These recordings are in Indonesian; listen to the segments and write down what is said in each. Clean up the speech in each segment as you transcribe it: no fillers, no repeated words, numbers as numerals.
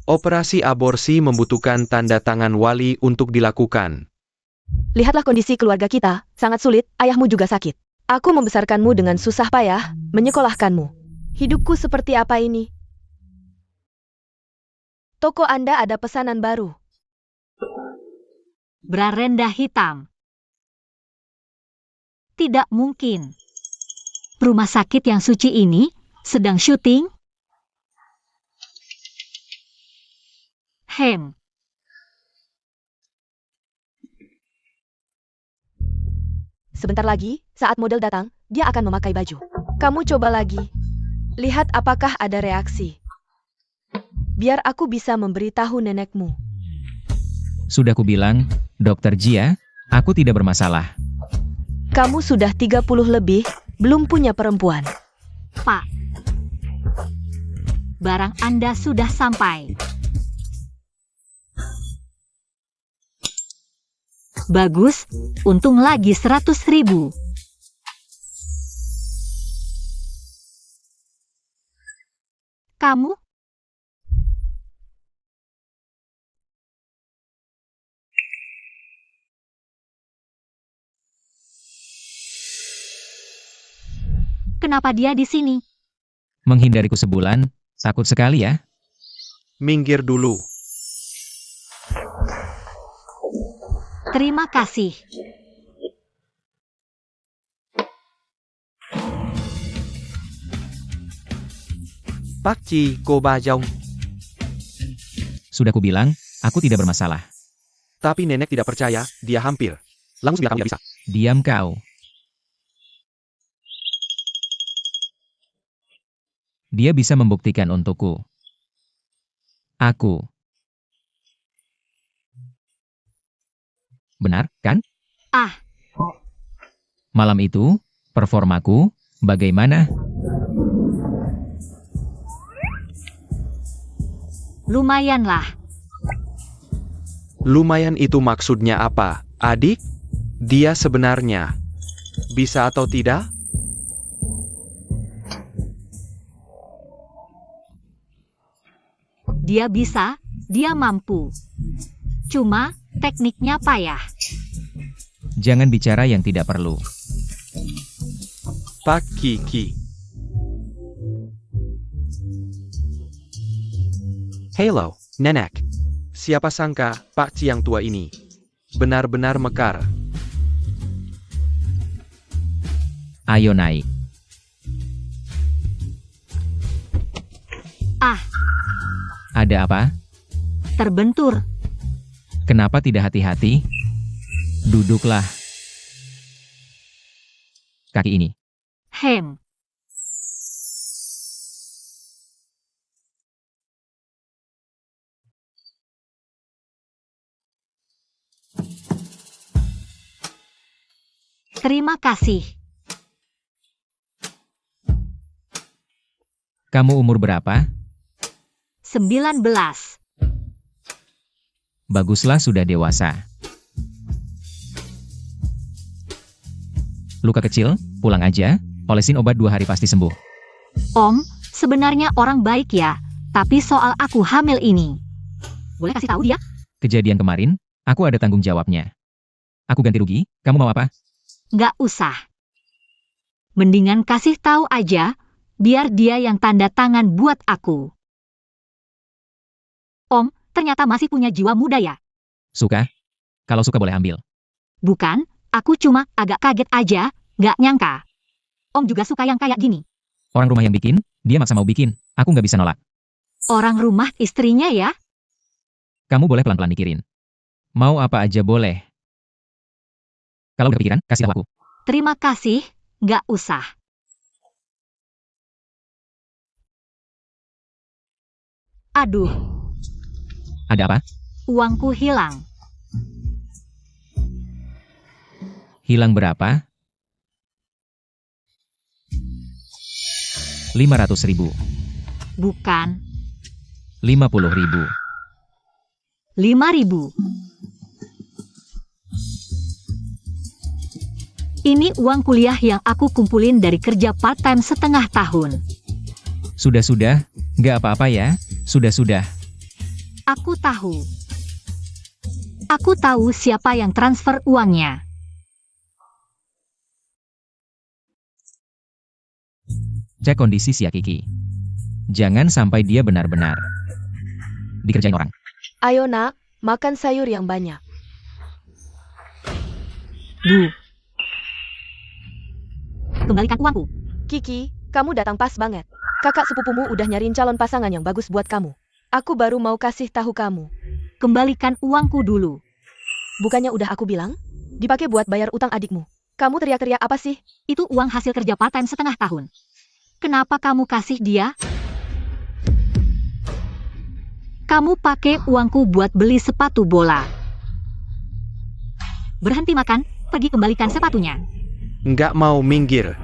Operasi aborsi membutuhkan tanda tangan wali untuk dilakukan. Lihatlah kondisi keluarga kita, sangat sulit, ayahmu juga sakit. Aku membesarkanmu dengan susah payah, menyekolahkanmu. Hidupku seperti apa ini? Toko Anda ada pesanan baru. Bra rendah hitam. Tidak mungkin. Rumah sakit yang suci ini sedang syuting? Sebentar lagi, saat model datang, dia akan memakai baju. Kamu coba lagi. Lihat apakah ada reaksi. Biar aku bisa memberitahu nenekmu. Sudah kubilang, Dokter Jia, aku tidak bermasalah. Kamu sudah 30 lebih, belum punya perempuan. Pak. Barang Anda sudah sampai. Bagus, untung lagi 100.000. Kamu? Kenapa dia di sini? Menghindariku sebulan, takut sekali ya. Minggir dulu. Terima kasih. Pak Chi, cô Ba Dong. Sudah kubilang, aku tidak bermasalah. Tapi nenek tidak percaya, dia hampir. Langsung bilang kamu tidak bisa. Diam kau. Dia bisa membuktikan untukku. Aku. Benar, kan? Ah. Malam itu, performaku, bagaimana? Lumayanlah. Lumayan itu maksudnya apa, adik? Dia sebenarnya bisa atau tidak? Dia bisa, dia mampu. Cuma, tekniknya payah. Jangan bicara yang tidak perlu. Pak Kiki. Hello, nenek. Siapa sangka Pak Ci yang tua ini benar-benar mekar. Ayo naik. Ah. Ada apa? Terbentur. Kenapa tidak hati-hati? Duduklah. Kaki ini. Terima kasih. Kamu umur berapa? 19. Baguslah sudah dewasa. Luka kecil, pulang aja, olesin obat 2 hari pasti sembuh. Om, sebenarnya orang baik ya, tapi soal aku hamil ini. Boleh kasih tahu dia? Kejadian kemarin, aku ada tanggung jawabnya. Aku ganti rugi, kamu mau apa? Nggak usah. Mendingan kasih tahu aja, biar dia yang tanda tangan buat aku. Om, ternyata masih punya jiwa muda ya? Suka? Kalau suka boleh ambil. Bukan, aku cuma agak kaget aja, nggak nyangka. Om juga suka yang kayak gini. Orang rumah yang bikin, dia maksa mau bikin, aku nggak bisa nolak. Orang rumah istrinya ya? Kamu boleh pelan-pelan mikirin. Mau apa aja boleh. Kalau udah kepikiran, kasih tahu aku. Terima kasih, nggak usah. Aduh. Ada apa? Uangku hilang. Hilang berapa? 500.000. Bukan. 50.000. 5.000. Ini uang kuliah yang aku kumpulin dari kerja part-time setengah tahun. Sudah-sudah, nggak apa-apa ya, sudah-sudah. Aku tahu. Aku tahu siapa yang transfer uangnya. Cek kondisi si Kiki. Jangan sampai dia benar-benar dikerjain orang. Ayo nak, makan sayur yang banyak. Bu. Kembalikan uangku. Kiki, kamu datang pas banget. Kakak sepupumu udah nyariin calon pasangan yang bagus buat kamu. Aku baru mau kasih tahu kamu. Kembalikan uangku dulu. Bukannya udah aku bilang? Dipakai buat bayar utang adikmu. Kamu teriak-teriak apa sih? Itu uang hasil kerja part-time setengah tahun. Kenapa kamu kasih dia? Kamu pakai uangku buat beli sepatu bola. Berhenti makan, pergi kembalikan sepatunya. Nggak mau minggir.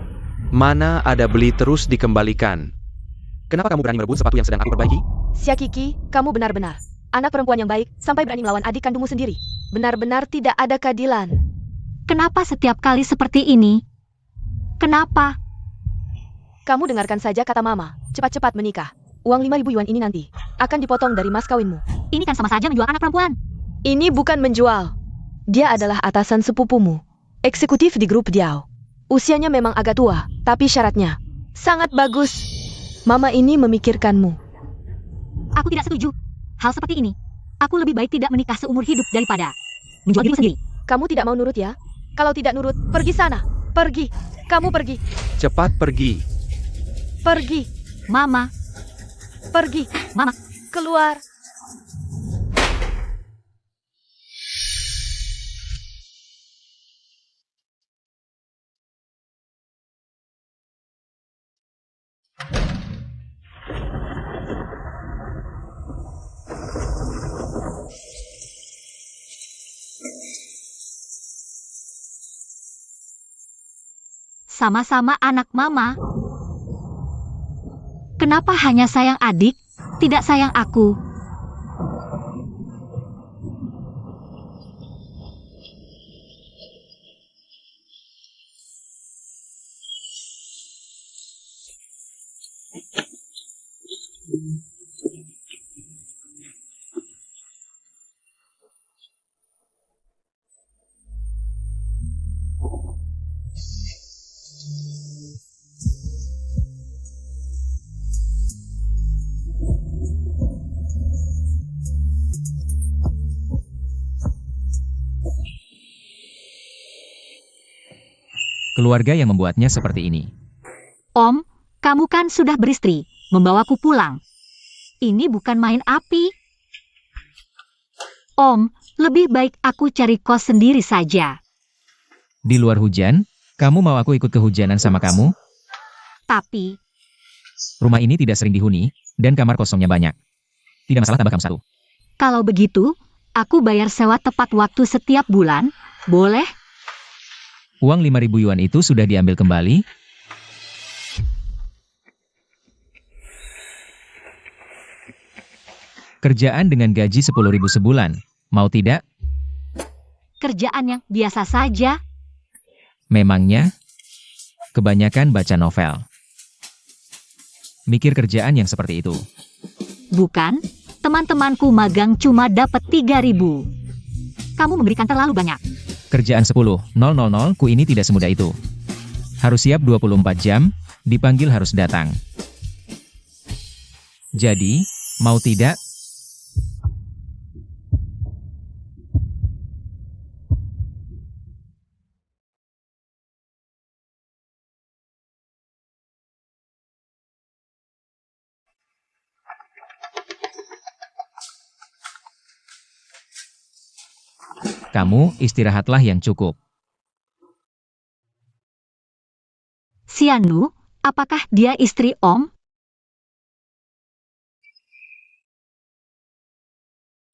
Mana ada beli terus dikembalikan. Kenapa kamu berani merebut sepatu yang sedang aku perbaiki? Sia Kiki, kamu benar-benar anak perempuan yang baik, sampai berani melawan adik kandungmu sendiri. Benar-benar tidak ada keadilan. Kenapa setiap kali seperti ini? Kenapa? Kamu dengarkan saja kata mama, cepat-cepat menikah. Uang 5.000 yuan ini nanti akan dipotong dari mas kawinmu. Ini kan sama saja menjual anak perempuan. Ini bukan menjual. Dia adalah atasan sepupumu, eksekutif di grup Diao. Usianya memang agak tua, tapi syaratnya sangat bagus. Mama ini memikirkanmu. Aku tidak setuju. Hal seperti ini. Aku lebih baik tidak menikah seumur hidup daripada menjual diri sendiri. Kamu tidak mau nurut ya? Kalau tidak nurut, pergi sana. Pergi. Kamu pergi. Cepat pergi. Pergi. Mama, Pergi. Mama. Keluar. sama-sama anak mama. Kenapa hanya sayang adik, tidak sayang aku? Keluarga yang membuatnya seperti ini. Om, kamu kan sudah beristri, membawaku pulang. Ini bukan main api. Om, lebih baik aku cari kos sendiri saja. Di luar hujan, kamu mau aku ikut kehujanan sama kamu? Tapi, Rumah ini tidak sering dihuni, dan kamar kosongnya banyak. Tidak masalah tambah kamu satu. kalau begitu, aku bayar sewa tepat waktu setiap bulan, boleh? Uang 5.000 yuan itu sudah diambil kembali? Kerjaan dengan gaji 10.000 sebulan, mau tidak? Kerjaan yang biasa saja. Memangnya? Kebanyakan baca novel. Mikir kerjaan yang seperti itu. Bukan, teman-temanku magang cuma dapat 3.000. Kamu memberikan terlalu banyak. Kerjaan 10.000 ku ini tidak semudah itu. Harus siap 24 jam, dipanggil harus datang. Jadi, mau tidak? Kamu istirahatlah yang cukup. Sianu, apakah dia istri Om?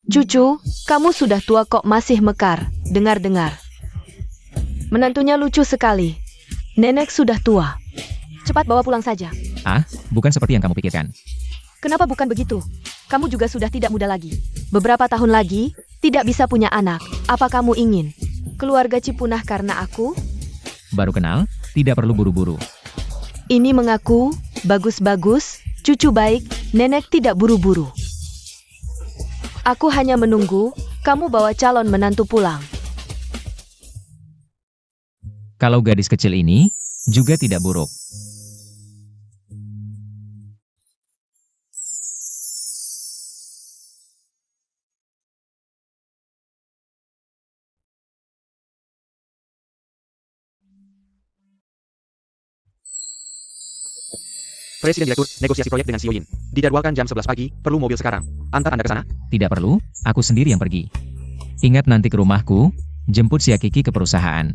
Cucu, kamu sudah tua kok masih mekar, dengar-dengar. Menantunya lucu sekali. Nenek sudah tua. Cepat bawa pulang saja. Ah, bukan seperti yang kamu pikirkan. Kenapa bukan begitu? Kamu juga sudah tidak muda lagi. Beberapa tahun lagi, tidak bisa punya anak. Apa kamu ingin keluarga Cipunah karena aku? Baru kenal, tidak perlu buru-buru. Ini mengaku, bagus-bagus, cucu baik, nenek tidak buru-buru. Aku hanya menunggu kamu bawa calon menantu pulang. Kalau gadis kecil ini juga tidak buruk. Presiden Direktur, negosiasi proyek dengan Sio Yin. Dijadwalkan jam 11 pagi, perlu mobil sekarang. Antar Anda ke sana? Tidak perlu, aku sendiri yang pergi. Ingat nanti ke rumahku, jemput si Kiki ke perusahaan.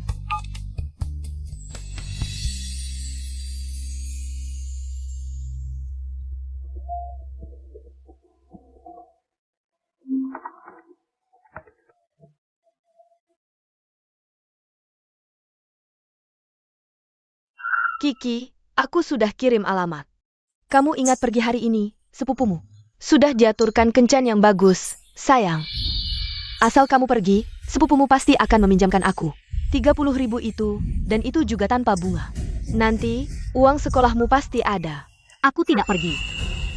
Kiki, aku sudah kirim alamat. Kamu ingat pergi hari ini, sepupumu. Sudah diaturkan kencan yang bagus, sayang. Asal kamu pergi, sepupumu pasti akan meminjamkan aku. 30.000 itu, dan itu juga tanpa bunga. Nanti, uang sekolahmu pasti ada. Aku tidak pergi.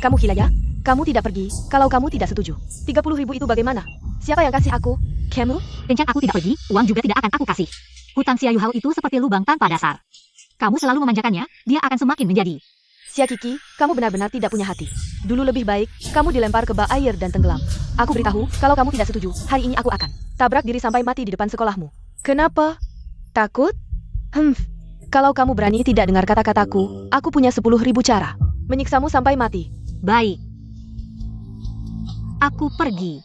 Kamu gila ya? Kamu tidak pergi, kalau kamu tidak setuju. 30.000 itu bagaimana? Siapa yang kasih aku? Kamu? Kencan aku tidak pergi, uang juga tidak akan aku kasih. Hutang si Ayu Hao itu seperti lubang tanpa dasar. Kamu selalu memanjakannya, dia akan semakin menjadi. Sia Kiki, kamu benar-benar tidak punya hati. Dulu lebih baik, kamu dilempar ke bak air dan tenggelam. Aku beritahu, kalau kamu tidak setuju, hari ini aku akan tabrak diri sampai mati di depan sekolahmu. Kenapa? Takut? Kalau kamu berani tidak dengar kata-kataku, aku punya 10.000 cara. Menyiksamu sampai mati. Baik. Aku pergi.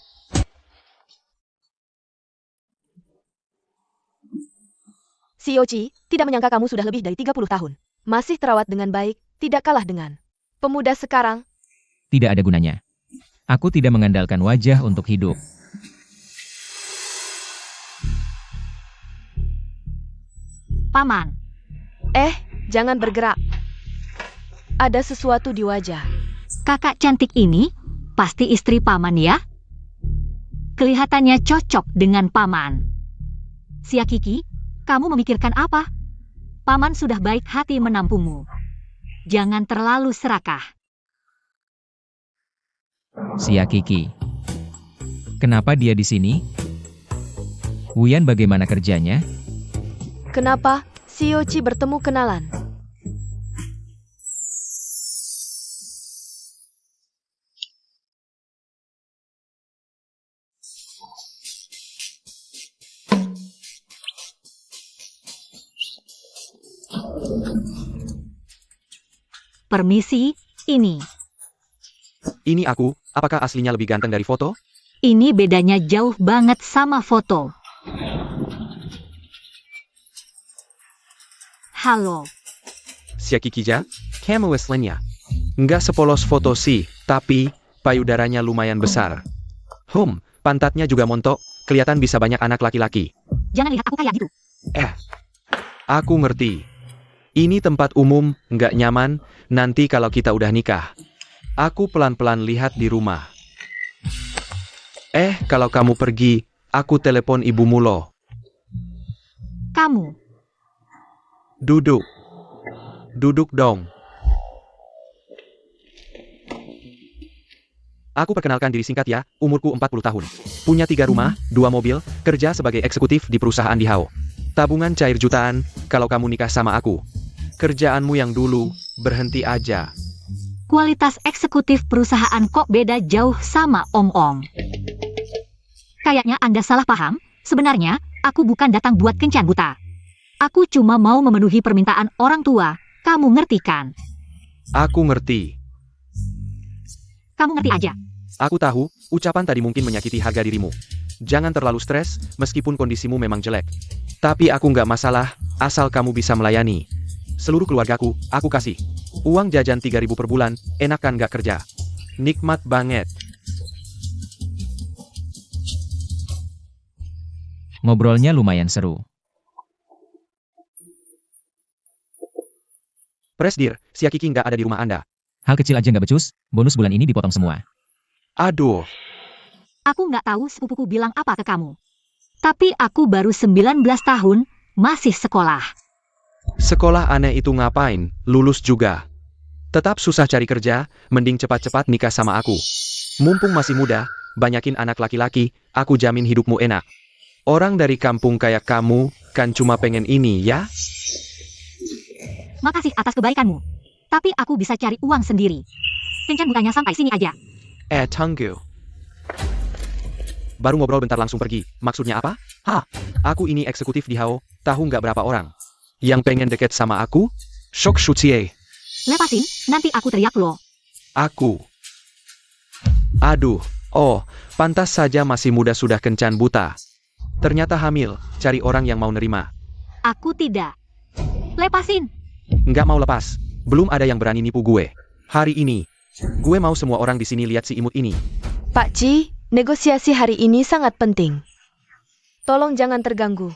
Si Yochi, tidak menyangka kamu sudah lebih dari 30 tahun. Masih terawat dengan baik, tidak kalah dengan pemuda sekarang. Tidak ada gunanya. Aku tidak mengandalkan wajah untuk hidup. Paman. Jangan bergerak. Ada sesuatu di wajah. Kakak cantik ini pasti istri paman ya? Kelihatannya cocok dengan paman. Sia Kiki, kamu memikirkan apa? Paman sudah baik hati menampungmu. Jangan terlalu serakah. Si Kiki. Kenapa dia di sini? Wuyan bagaimana kerjanya? Kenapa si Yochi bertemu kenalan? Permisi, ini. Ini aku, apakah aslinya lebih ganteng dari foto? Ini bedanya jauh banget sama foto. Halo. Sia Kikija, kamu aslinya. Nggak sepolos foto sih, tapi payudaranya lumayan besar. Pantatnya juga montok, kelihatan bisa banyak anak laki-laki. Jangan lihat aku kayak gitu. Aku ngerti. Ini tempat umum, nggak nyaman, nanti kalau kita udah nikah. Aku pelan-pelan lihat di rumah. Kalau kamu pergi, aku telepon ibumu loh. Kamu. Duduk. Duduk dong. Aku perkenalkan diri singkat ya, umurku 40 tahun. Punya 3 rumah, 2 mobil, kerja sebagai eksekutif di perusahaan di Hao. Tabungan cair jutaan, kalau kamu nikah sama aku. Kerjaanmu yang dulu, berhenti aja. Kualitas eksekutif perusahaan kok beda jauh sama Om-Om. Kayaknya Anda salah paham, sebenarnya aku bukan datang buat kencan buta. Aku cuma mau memenuhi permintaan orang tua, kamu ngerti kan? Aku ngerti. Kamu ngerti aja. Aku tahu, ucapan tadi mungkin menyakiti harga dirimu. Jangan terlalu stres, meskipun kondisimu memang jelek. Tapi aku nggak masalah, asal kamu bisa melayani. Seluruh keluargaku, aku kasih. Uang jajan 3.000 per bulan, enak kan nggak kerja? Nikmat banget. Ngobrolnya lumayan seru. Presdir, Sia Kiki nggak ada di rumah Anda. Hal kecil aja nggak becus, bonus bulan ini dipotong semua. Aduh, Aku nggak tahu sepupuku bilang apa ke kamu. Tapi aku baru 19 tahun, masih sekolah. sekolah aneh itu ngapain, lulus juga. Tetap susah cari kerja, mending cepat-cepat nikah sama aku. Mumpung masih muda, banyakin anak laki-laki, aku jamin hidupmu enak. Orang dari kampung kayak kamu, kan cuma pengen ini, ya? Makasih atas kebaikanmu. Tapi aku bisa cari uang sendiri. Kencan butanya sampai sini aja. Tunggu. Baru ngobrol bentar langsung pergi. Maksudnya apa? Hah? Aku ini eksekutif di HAO, tahu nggak berapa orang yang pengen deket sama aku? Shock Shutie. Lepasin, nanti aku teriak loh. Aku. Aduh, oh, pantas saja masih muda sudah kencan buta. Ternyata hamil, cari orang yang mau nerima. Aku tidak. Lepasin. Nggak mau lepas, belum ada yang berani nipu gue. Hari ini, gue mau semua orang di sini lihat si imut ini. Pak Ci, negosiasi hari ini sangat penting. Tolong jangan terganggu.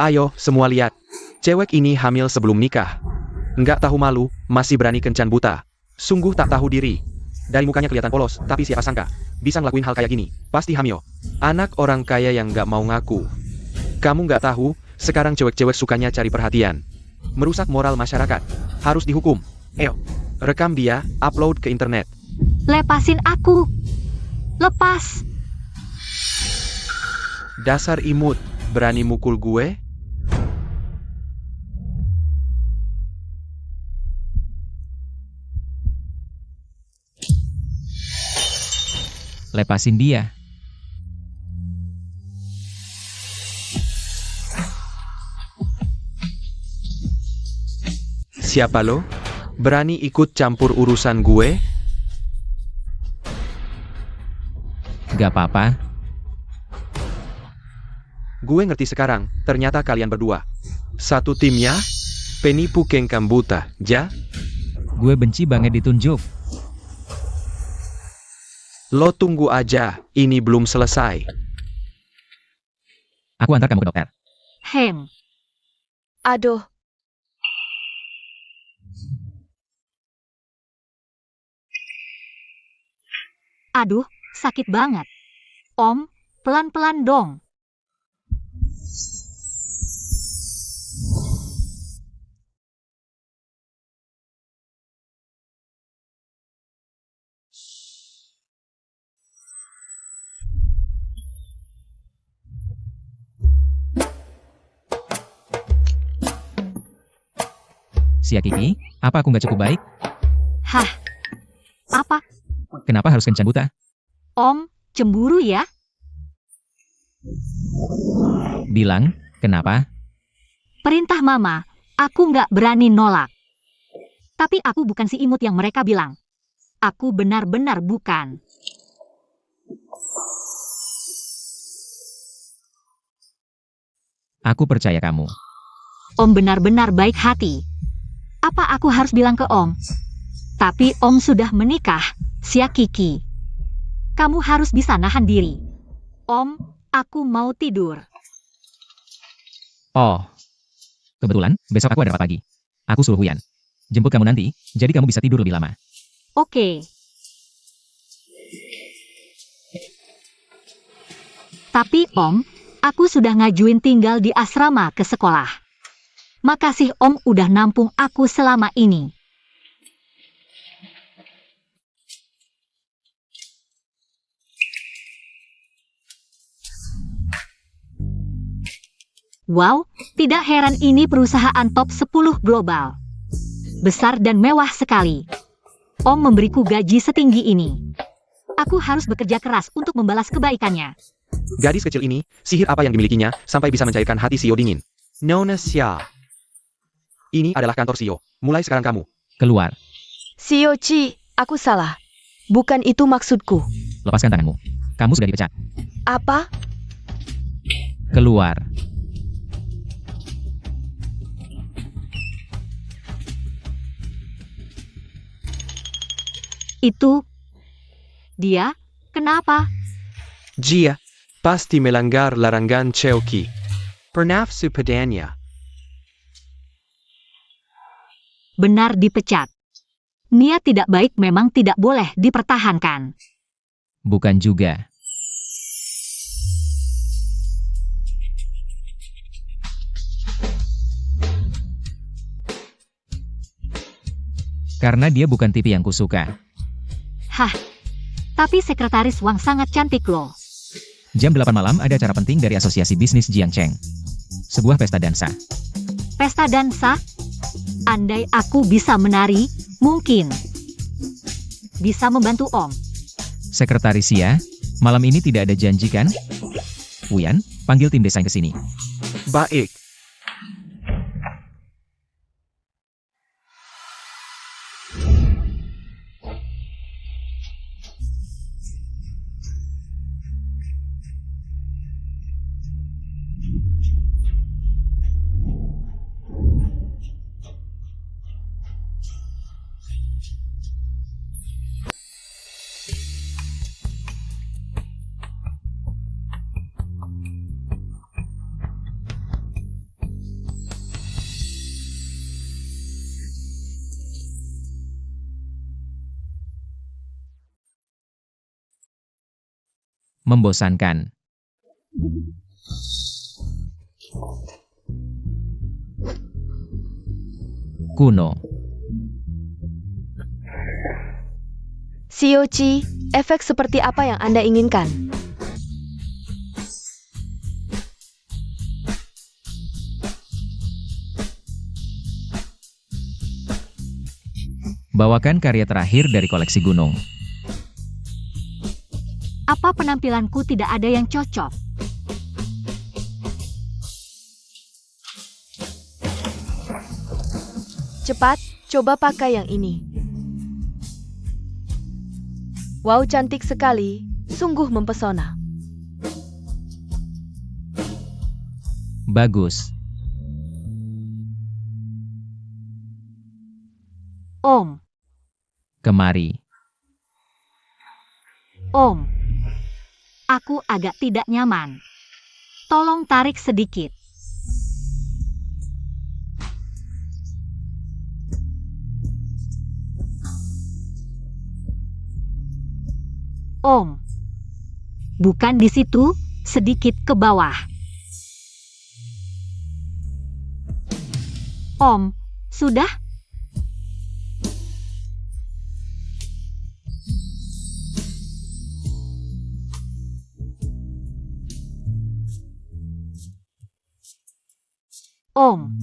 Ayo, semua lihat. Cewek ini hamil sebelum nikah. Nggak tahu malu, masih berani kencan buta. Sungguh tak tahu diri. Dari mukanya kelihatan polos, tapi siapa sangka bisa ngelakuin hal kayak gini. Pasti hamil. Anak orang kaya yang nggak mau ngaku. Kamu nggak tahu, sekarang cewek-cewek sukanya cari perhatian. Merusak moral masyarakat. Harus dihukum. Ayo, rekam dia, upload ke internet. Lepasin aku. Lepas. Dasar imut, berani mukul gue? Lepasin dia. Siapa lo? Berani ikut campur urusan gue? Gak apa-apa. Gue ngerti sekarang, ternyata kalian berdua satu tim ya? Penipu kengkam buta, ja? Gue benci banget ditunjuk. Lo tunggu aja, ini belum selesai. Aku antar kamu ke dokter. Hem. Aduh, Aduh, sakit banget. Om, pelan-pelan dong. Sia Kiki, apa aku nggak cukup baik? Hah? Apa? Kenapa harus kencan buta? Om, cemburu ya? Bilang, kenapa? Perintah mama, aku nggak berani nolak. Tapi aku bukan si imut yang mereka bilang. Aku benar-benar bukan. Aku percaya kamu. Om benar-benar baik hati. Apa aku harus bilang ke Om? Tapi Om sudah menikah, Sia Kiki. Kamu harus bisa nahan diri. Om, aku mau tidur. Oh. Kebetulan, besok aku ada rapat pagi. Aku suruh Huyan jemput kamu nanti, jadi kamu bisa tidur lebih lama. Oke. Tapi Om, aku sudah ngajuin tinggal di asrama ke sekolah. Makasih Om udah nampung aku selama ini. Wow, tidak heran ini perusahaan top 10 global. Besar dan mewah sekali. Om memberiku gaji setinggi ini. Aku harus bekerja keras untuk membalas kebaikannya. Gadis kecil ini, sihir apa yang dimilikinya, sampai bisa mencairkan hati Sio dingin. Nona Xia. Ini adalah kantor Sio. Mulai sekarang kamu. Keluar. Sio Ci, aku salah. Bukan itu maksudku. Lepaskan tanganmu. Kamu sudah dipecat. Apa? Keluar. Itu dia? Kenapa? Jia, pasti melanggar larangan Cheuki. Pernafsu padanya. Benar dipecat. Niat tidak baik memang tidak boleh dipertahankan. Bukan juga. Karena dia bukan tipe yang kusuka. Hah, Tapi sekretaris Wang sangat cantik loh. Jam 8 malam ada acara penting dari Asosiasi Bisnis Jiangcheng. Sebuah pesta dansa. Pesta dansa? Andai aku bisa menari, mungkin bisa membantu Om. Sekretaris Xia, malam ini tidak ada janji kan? Wuyan, panggil tim desain ke sini. Baik. Membosankan. Kuno. Siochi, efek seperti apa yang Anda inginkan? Bawakan karya terakhir dari koleksi gunung. Apa penampilanku tidak ada yang cocok? Cepat, coba pakai yang ini. Wow, cantik sekali. Sungguh mempesona. Bagus. Om, Kemari. Om. Aku agak tidak nyaman. Tolong tarik sedikit. Om. Bukan di situ, sedikit ke bawah. Om, sudah? Om.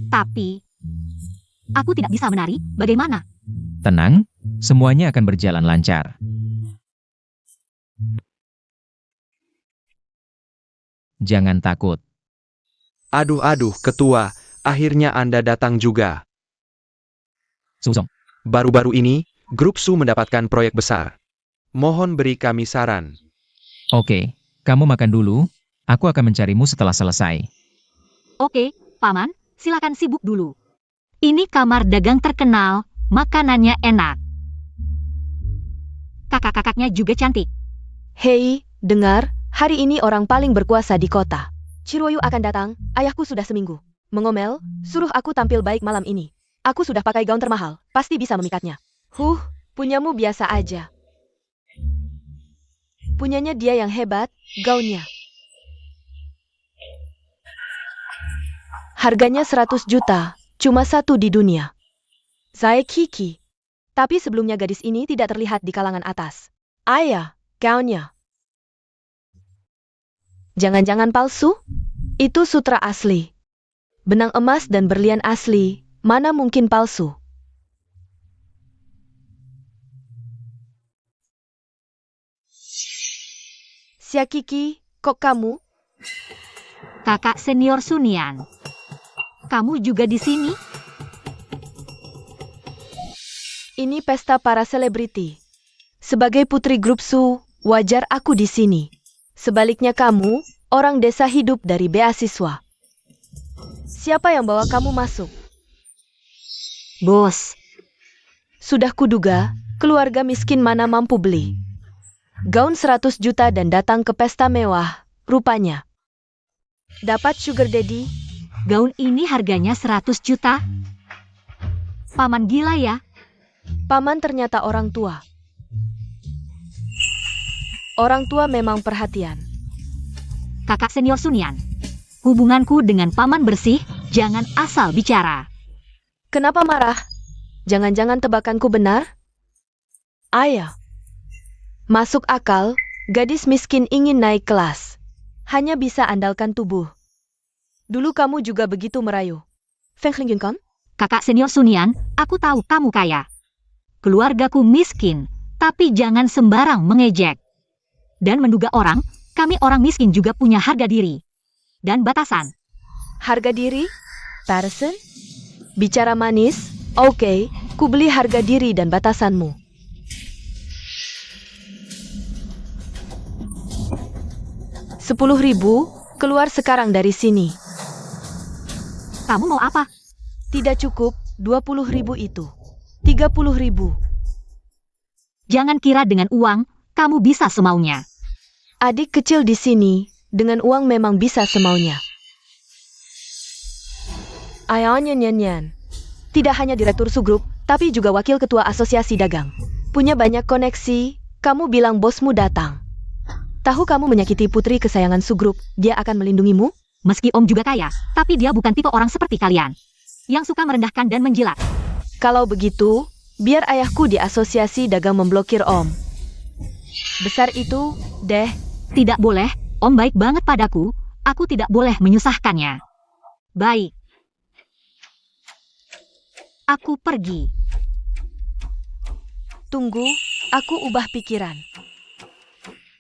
Tapi, aku tidak bisa menari, bagaimana? Tenang, semuanya akan berjalan lancar. Jangan takut. Aduh, ketua, akhirnya Anda datang juga. Suzong. Baru-baru ini, Grup Su mendapatkan proyek besar. Mohon beri kami saran. Oke, kamu makan dulu, aku akan mencarimu setelah selesai. Oke, Paman, silakan sibuk dulu. Ini kamar dagang terkenal, makanannya enak. Kakak-kakaknya juga cantik. Hei, dengar, hari ini orang paling berkuasa di kota. Chiroyu akan datang, ayahku sudah seminggu. Mengomel, suruh aku tampil baik malam ini. Aku sudah pakai gaun termahal, pasti bisa memikatnya. Punyamu biasa aja. Punyanya dia yang hebat, gaunnya. Harganya 100 juta, cuma satu di dunia. Zai Kiki. Tapi sebelumnya gadis ini tidak terlihat di kalangan atas. Ayah, gaunnya. Jangan-jangan palsu? Itu sutra asli. Benang emas dan berlian asli, mana mungkin palsu? Kiki, kok kamu? Kakak senior Sunian. Kamu juga di sini? Ini pesta para selebriti. Sebagai putri grup Su, wajar aku di sini. Sebaliknya kamu, orang desa hidup dari beasiswa. Siapa yang bawa kamu masuk? Bos. Sudah kuduga, keluarga miskin mana mampu beli. Gaun 100 juta dan datang ke pesta mewah, rupanya. Dapat sugar daddy? Gaun ini harganya 100 juta? Paman gila ya? Paman ternyata orang tua. Orang tua memang perhatian. Kakak senior Sunian. Hubunganku dengan paman bersih, jangan asal bicara. Kenapa marah? Jangan-jangan tebakanku benar? Ayah. Masuk akal, gadis miskin ingin naik kelas. Hanya bisa andalkan tubuh. Dulu kamu juga begitu merayu. Feng Lingyun. Kakak senior Sunian, aku tahu kamu kaya. Keluargaku miskin, tapi jangan sembarang mengejek. Dan menduga orang, kami orang miskin juga punya harga diri. Dan batasan. Harga diri? Person? Bicara manis? Oke, ku beli harga diri dan batasanmu. 10.000, keluar sekarang dari sini. Kamu mau apa? Tidak cukup, 20.000 itu. 30.000. Jangan kira dengan uang, kamu bisa semaunya. Adik kecil di sini, dengan uang memang bisa semaunya. Ayahnya nyanyian. Tidak hanya direktur Sugrup, tapi juga wakil ketua asosiasi dagang. Punya banyak koneksi, kamu bilang bosmu datang. Tahu kamu menyakiti putri kesayangan Sugrup, dia akan melindungimu? Meski Om juga kaya, tapi dia bukan tipe orang seperti kalian. Yang suka merendahkan dan menjilat. Kalau begitu, biar ayahku di asosiasi dagang memblokir Om. Besar itu, deh. Tidak boleh, Om baik banget padaku, aku tidak boleh menyusahkannya. Baik. Aku pergi. Tunggu, aku ubah pikiran.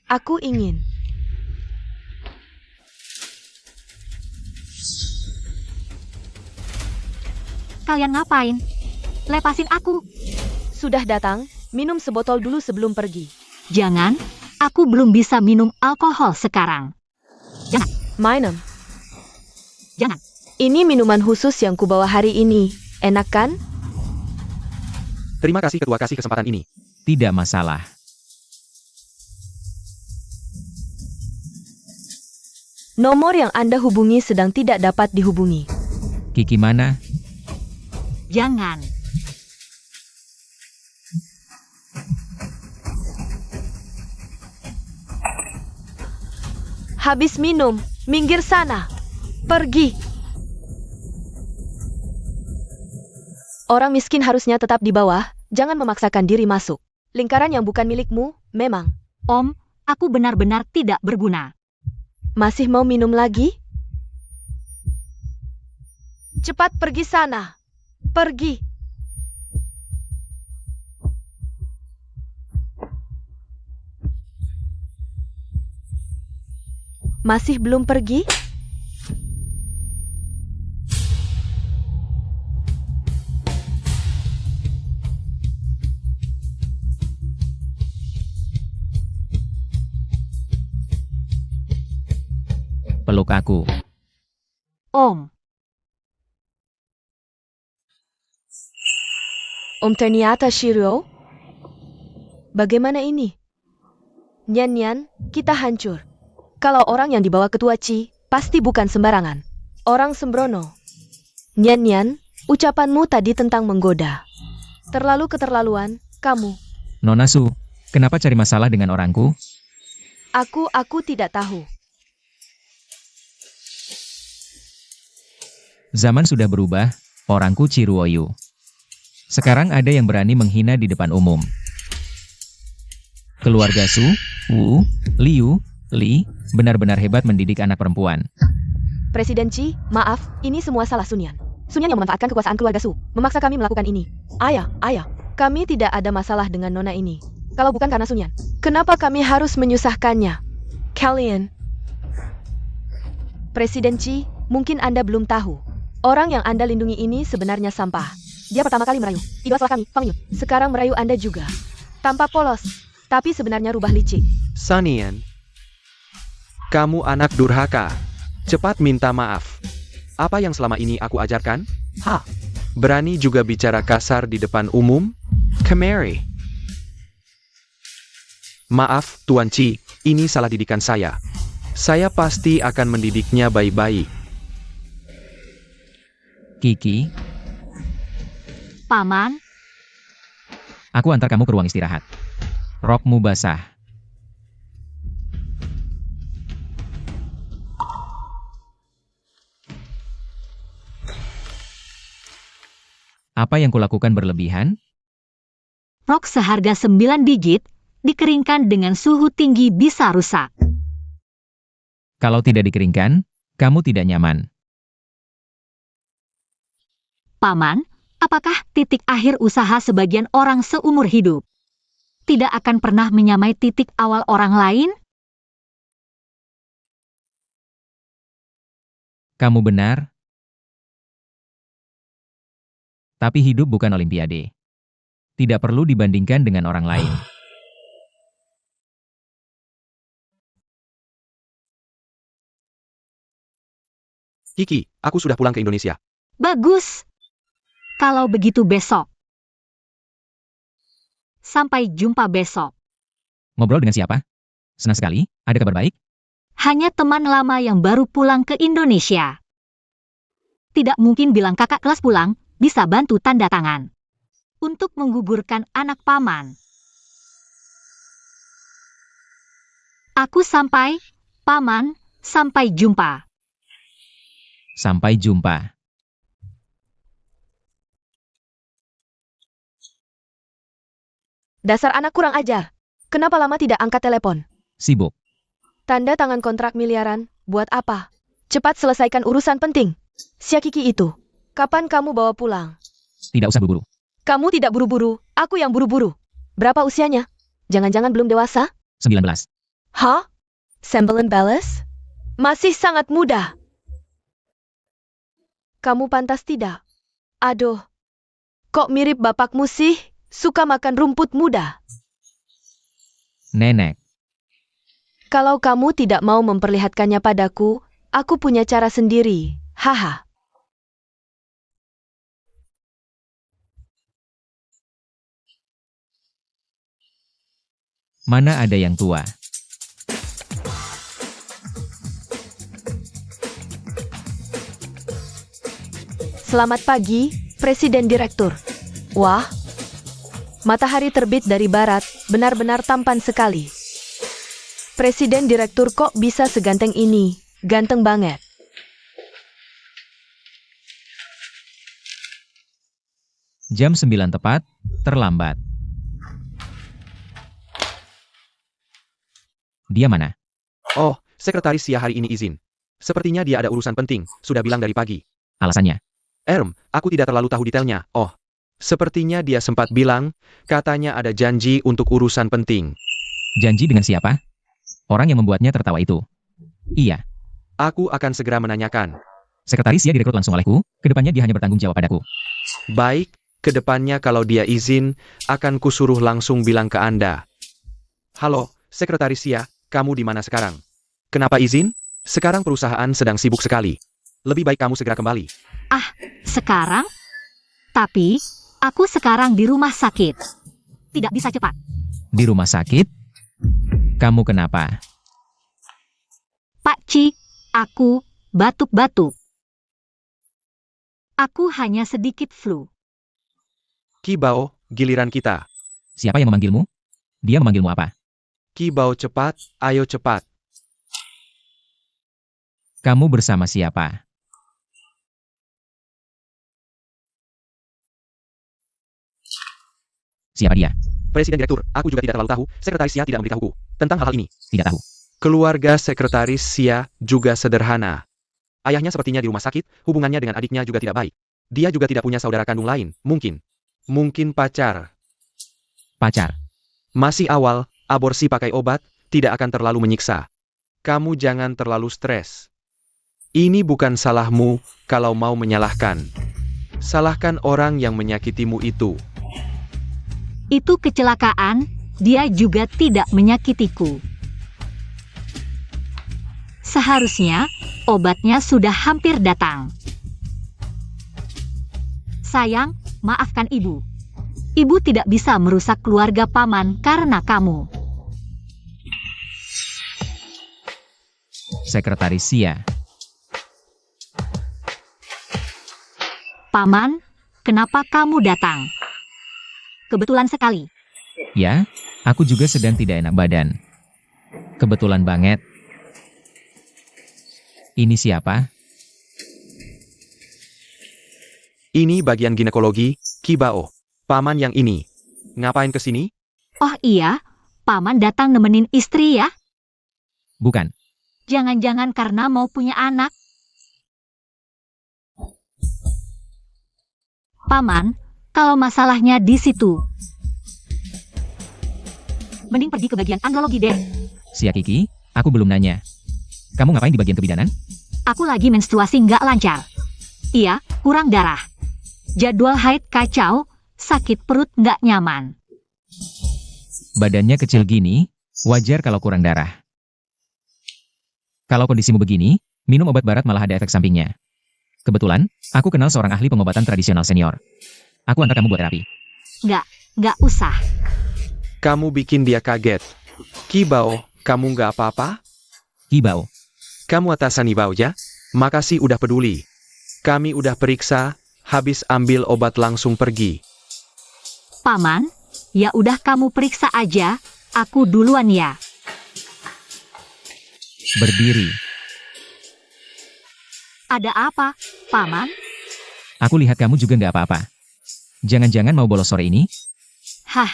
Aku ingin. Kalian ngapain? Lepasin aku. Sudah datang, minum sebotol dulu sebelum pergi. Jangan, aku belum bisa minum alkohol sekarang. Jangan, Minum. jangan. Ini minuman khusus yang kubawa hari ini. Enak kan? Terima kasih ketua kasih kesempatan ini. Tidak masalah. Nomor yang Anda hubungi sedang tidak dapat dihubungi. Kiki mana? Jangan. Habis minum, minggir sana. Pergi. Orang miskin harusnya tetap di bawah, jangan memaksakan diri masuk. Lingkaran yang bukan milikmu, memang. Om, aku benar-benar tidak berguna. Masih mau minum lagi? Cepat pergi sana. Pergi. Masih belum pergi? Peluk aku. Om, Ternyata Shiro? Bagaimana ini? Nyan, kita hancur. Kalau orang yang dibawa ketua Ci, pasti bukan sembarangan. Orang sembrono. Nyan, ucapanmu tadi tentang menggoda. Terlalu keterlaluan, kamu. Nona Su, kenapa cari masalah dengan orangku? Aku tidak tahu. Zaman sudah berubah, orangku Ciruoyu. Sekarang ada yang berani menghina di depan umum. Keluarga Su, Wu, Liu, Li, benar-benar hebat mendidik anak perempuan. Presiden Ci, maaf, ini semua salah Sunyan. Sunyan yang memanfaatkan kekuasaan keluarga Su, memaksa kami melakukan ini. Ayah, kami tidak ada masalah dengan nona ini. Kalau bukan karena Sunyan, kenapa kami harus menyusahkannya? Kalian. Presiden Ci, mungkin Anda belum tahu. Orang yang Anda lindungi ini sebenarnya sampah. Dia pertama kali merayu. Idola setelah kami, Fang Yun. Sekarang merayu Anda juga. Tampak polos, tapi sebenarnya rubah licik. Sanian. Kamu anak durhaka. Cepat minta maaf. Apa yang selama ini aku ajarkan? Berani juga bicara kasar di depan umum? Kemari. Maaf, Tuan Ci, ini salah didikan saya. Saya pasti akan mendidiknya baik-baik. Kiki, Paman, aku antar kamu ke ruang istirahat. Rokmu basah. Apa yang kulakukan berlebihan? Rok seharga 9 digit, dikeringkan dengan suhu tinggi bisa rusak. Kalau tidak dikeringkan, kamu tidak nyaman. Paman, apakah titik akhir usaha sebagian orang seumur hidup tidak akan pernah menyamai titik awal orang lain? Kamu benar. Tapi hidup bukan olimpiade. Tidak perlu dibandingkan dengan orang lain. Kiki, aku sudah pulang ke Indonesia. Bagus. Kalau begitu besok. Sampai jumpa besok. Ngobrol dengan siapa? Senang sekali, ada kabar baik? Hanya teman lama yang baru pulang ke Indonesia. Tidak mungkin bilang kakak kelas pulang, bisa bantu tanda tangan. Untuk menggugurkan anak paman. Aku sampai, paman, sampai jumpa. Sampai jumpa. Dasar anak kurang ajar. Kenapa lama tidak angkat telepon? Sibuk. Tanda tangan kontrak miliaran, buat apa? Cepat selesaikan urusan penting. Si Kiki itu, kapan kamu bawa pulang? Tidak usah buru-buru. Kamu tidak buru-buru, aku yang buru-buru. Berapa usianya? Jangan-jangan belum dewasa? 19. Hah? 19? Masih sangat muda. Kamu pantas tidak? Aduh, kok mirip bapakmu sih? Suka makan rumput muda. Nenek. Kalau kamu tidak mau memperlihatkannya padaku, aku punya cara sendiri. Haha. Mana ada yang tua? Selamat pagi, Presiden Direktur. Wah, matahari terbit dari barat, benar-benar tampan sekali. Presiden Direktur kok bisa seganteng ini? Ganteng banget. Jam 9 tepat, terlambat. Dia mana? Oh, sekretaris Sia hari ini izin. Sepertinya dia ada urusan penting, sudah bilang dari pagi. Alasannya? Aku tidak terlalu tahu detailnya. Oh, sepertinya dia sempat bilang, katanya ada janji untuk urusan penting. Janji dengan siapa? Orang yang membuatnya tertawa itu. Iya. Aku akan segera menanyakan. Sekretaris dia direkrut langsung olehku, kedepannya dia hanya bertanggung jawab padaku. Baik, kedepannya kalau dia izin, akan kusuruh langsung bilang ke Anda. Halo, Sekretaris Sia, kamu di mana sekarang? Kenapa izin? Sekarang perusahaan sedang sibuk sekali. Lebih baik kamu segera kembali. Sekarang? Tapi, aku sekarang di rumah sakit. Tidak bisa cepat. Di rumah sakit? Kamu kenapa? Pak Cik, aku batuk-batuk. Aku hanya sedikit flu. Kibao, giliran kita. Siapa yang memanggilmu? Dia memanggilmu apa? Kibao cepat, ayo cepat. Kamu bersama siapa? Siapa dia? Presiden Direktur, aku juga tidak terlalu tahu, Sekretaris Sia tidak memberitahuku tentang hal-hal ini. Tidak tahu. Keluarga Sekretaris Sia juga sederhana. Ayahnya sepertinya di rumah sakit, hubungannya dengan adiknya juga tidak baik. Dia juga tidak punya saudara kandung lain, mungkin. Mungkin pacar. Pacar. Masih awal, aborsi pakai obat, tidak akan terlalu menyiksa. Kamu jangan terlalu stres. Ini bukan salahmu kalau mau menyalahkan. Salahkan orang yang menyakitimu itu. Itu kecelakaan, dia juga tidak menyakitiku. Seharusnya, obatnya sudah hampir datang. Sayang, maafkan ibu. Ibu tidak bisa merusak keluarga paman karena kamu. Sekretaris Sia. Paman, kenapa kamu datang? Kebetulan sekali. Ya, aku juga sedang tidak enak badan. Kebetulan banget. Ini siapa? Ini bagian ginekologi, Kibao, paman yang ini. Ngapain ke sini? Oh iya, paman datang nemenin istri ya? Bukan. Jangan-jangan karena mau punya anak. Paman, kalau masalahnya di situ. Mending pergi ke bagian andrologi deh. Sia Kiki, aku belum nanya. Kamu ngapain di bagian kebidanan? Aku lagi menstruasi nggak lancar. Iya, kurang darah. Jadwal haid kacau, sakit perut nggak nyaman. Badannya kecil gini, wajar kalau kurang darah. Kalau kondisimu begini, minum obat barat malah ada efek sampingnya. Kebetulan, aku kenal seorang ahli pengobatan tradisional senior. Aku antar kamu buat terapi. Nggak usah. Kamu bikin dia kaget. Kibao, kamu nggak apa-apa? Kibao, Kamu atasan Ibao ya? Makasih udah peduli. Kami udah periksa, habis ambil obat langsung pergi. Paman, ya udah kamu periksa aja, aku duluan ya. berdiri. Ada apa, Paman? Aku lihat kamu juga nggak apa-apa. Jangan-jangan mau bolos sore ini? Hah,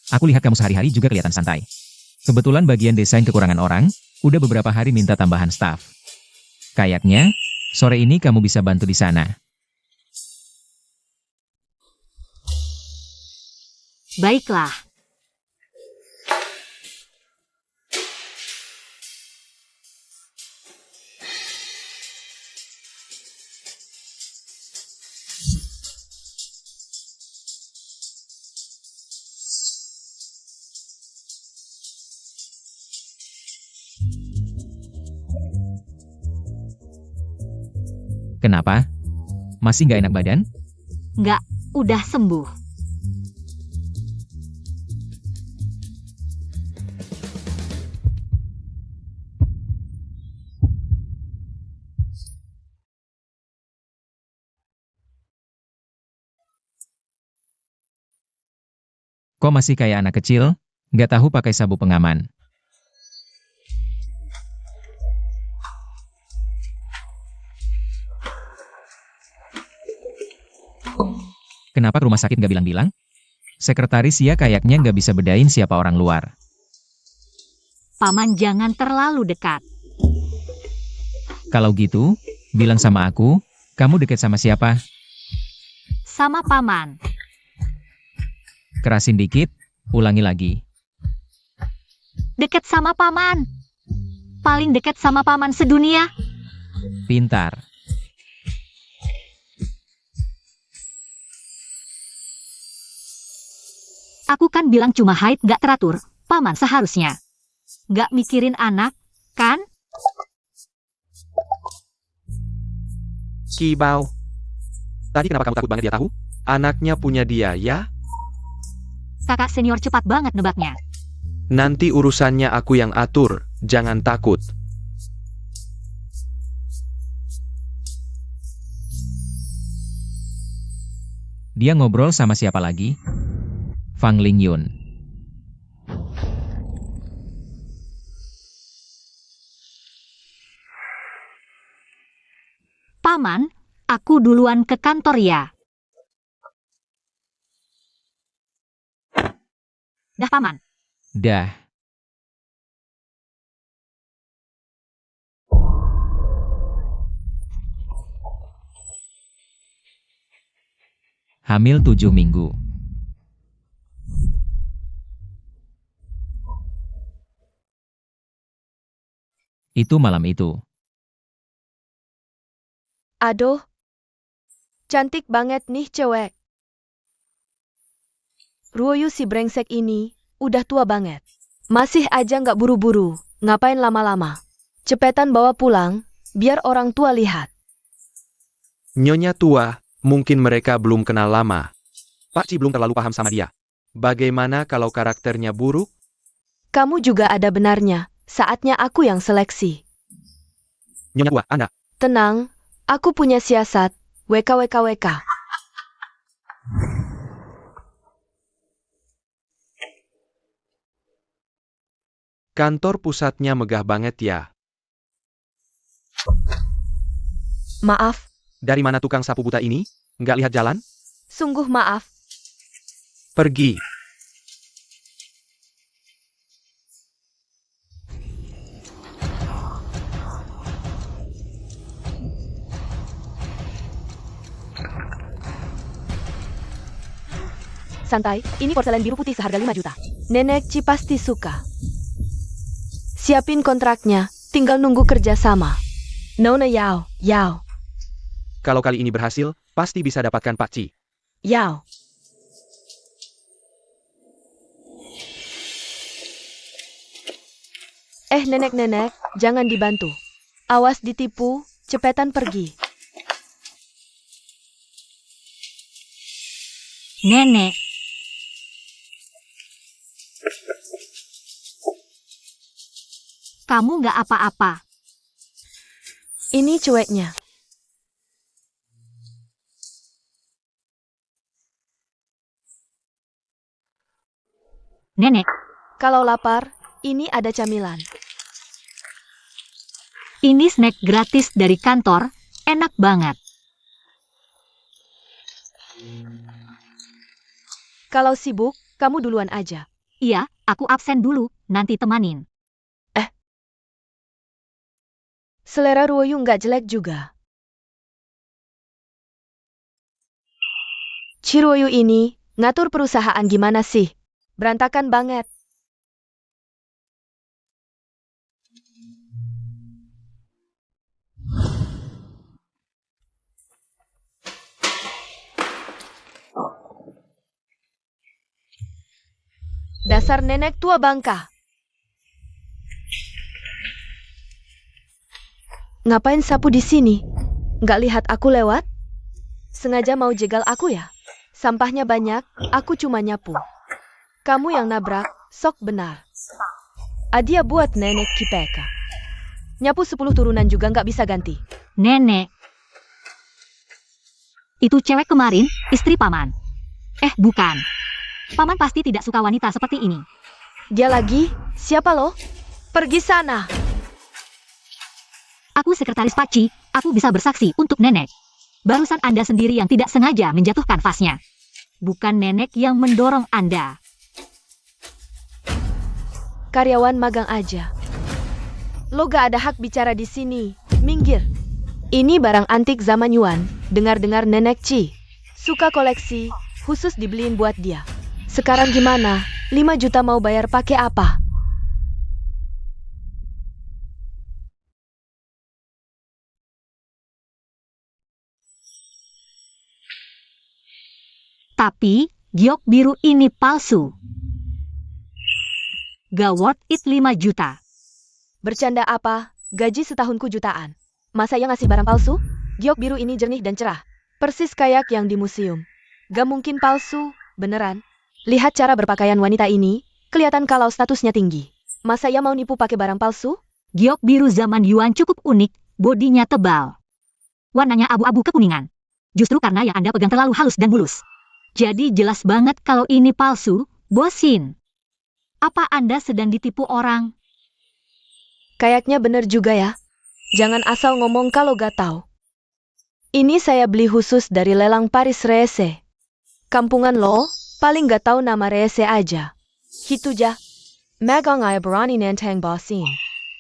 Aku lihat kamu sehari-hari juga kelihatan santai. Kebetulan bagian desain kekurangan orang, udah beberapa hari minta tambahan staf. Kayaknya, sore ini kamu bisa bantu di sana. baiklah. Kenapa? Masih nggak enak badan? Nggak, udah sembuh. Kok masih kayak anak kecil? Nggak tahu pakai sabuk pengaman. Kenapa ke rumah sakit nggak bilang-bilang? Sekretaris ya kayaknya nggak bisa bedain siapa orang luar. Paman jangan terlalu dekat. Kalau gitu, bilang sama aku, kamu deket sama siapa? Sama Paman. Kerasin dikit, ulangi lagi. Deket sama Paman. Paling deket sama Paman sedunia. Pintar. Aku kan bilang cuma haid nggak teratur. Paman seharusnya nggak mikirin anak, kan? Kibao. Tadi kenapa kamu takut banget dia tahu? Anaknya punya dia ya? Kakak senior cepat banget nebaknya. Nanti urusannya aku yang atur, jangan takut. Dia ngobrol sama siapa lagi? Fang Lingyun. Paman, aku duluan ke kantor ya. Dah Paman. Dah. Hamil 7 minggu. Itu malam itu. Aduh, cantik banget nih cewek. Ruoyu si brengsek ini, udah tua banget. Masih aja nggak buru-buru, ngapain lama-lama? Cepetan bawa pulang, biar orang tua lihat. Nyonya tua, mungkin mereka belum kenal lama. Pak Ci belum terlalu paham sama dia. Bagaimana kalau karakternya buruk? Kamu juga ada benarnya, saatnya aku yang seleksi. Nyonya tua, Anda. Tenang, aku punya siasat, WKWKWK. Kantor pusatnya megah banget ya. Maaf, Dari mana tukang sapu buta ini? Nggak lihat jalan? Sungguh maaf. Pergi. Santai, ini porselen biru putih seharga 5 juta. Nenek Ci pasti suka. Siapin kontraknya, tinggal nunggu kerja sama. Nona Yao, Yao, Kalau kali ini berhasil, pasti bisa dapatkan Pak Ci. Yao. Nenek-nenek, jangan dibantu. Awas ditipu, cepetan pergi. Nenek, kamu nggak apa-apa. Ini cueknya. Nenek, Kalau lapar, ini ada camilan. ini snack gratis dari kantor, enak banget. Kalau sibuk, kamu duluan aja. Iya, aku absen dulu, nanti temanin. Selera Ruoyu nggak jelek juga. Ciruoyu ini, ngatur perusahaan gimana sih? Berantakan banget. Dasar nenek tua bangka. Ngapain sapu di sini? Nggak lihat aku lewat? Sengaja mau jegal aku ya? Sampahnya banyak, aku cuma nyapu. Kamu yang nabrak, sok benar. Adia buat nenek Kipeka. Nyapu 10 turunan juga nggak bisa ganti. Nenek. Itu cewek kemarin, istri paman. Bukan. Paman pasti tidak suka wanita seperti ini. Dia lagi? Siapa lo? Pergi sana. Aku sekretaris Pak Ci, aku bisa bersaksi untuk nenek. Barusan Anda sendiri yang tidak sengaja menjatuhkan vasnya. Bukan nenek yang mendorong Anda. Karyawan magang aja. Lo gak ada hak bicara di sini. Minggir. Ini barang antik zaman Yuan. Dengar-dengar nenek Ci suka koleksi, khusus dibeliin buat dia. Sekarang gimana? 5 juta mau bayar pakai apa? Tapi, giok biru ini palsu. Gak worth it 5 juta. Bercanda apa? Gaji setahunku jutaan. Masa ya ngasih barang palsu? Giok biru ini jernih dan cerah. Persis kayak yang di museum. Gak mungkin palsu, beneran. Lihat cara berpakaian wanita ini, kelihatan kalau statusnya tinggi. Masa ya mau nipu pakai barang palsu? Giok biru zaman Yuan cukup unik, bodinya tebal. Warnanya abu-abu kekuningan. Justru karena yang Anda pegang terlalu halus dan mulus. Jadi jelas banget kalau ini palsu, bosin. Apa Anda sedang ditipu orang? Kayaknya bener juga ya. Jangan asal ngomong kalau gak tahu. Ini saya beli khusus dari lelang Paris Rese. Kampungan lo, paling gak tahu nama Rese aja. Gitu ja. Megang ay berani nenteng bosin.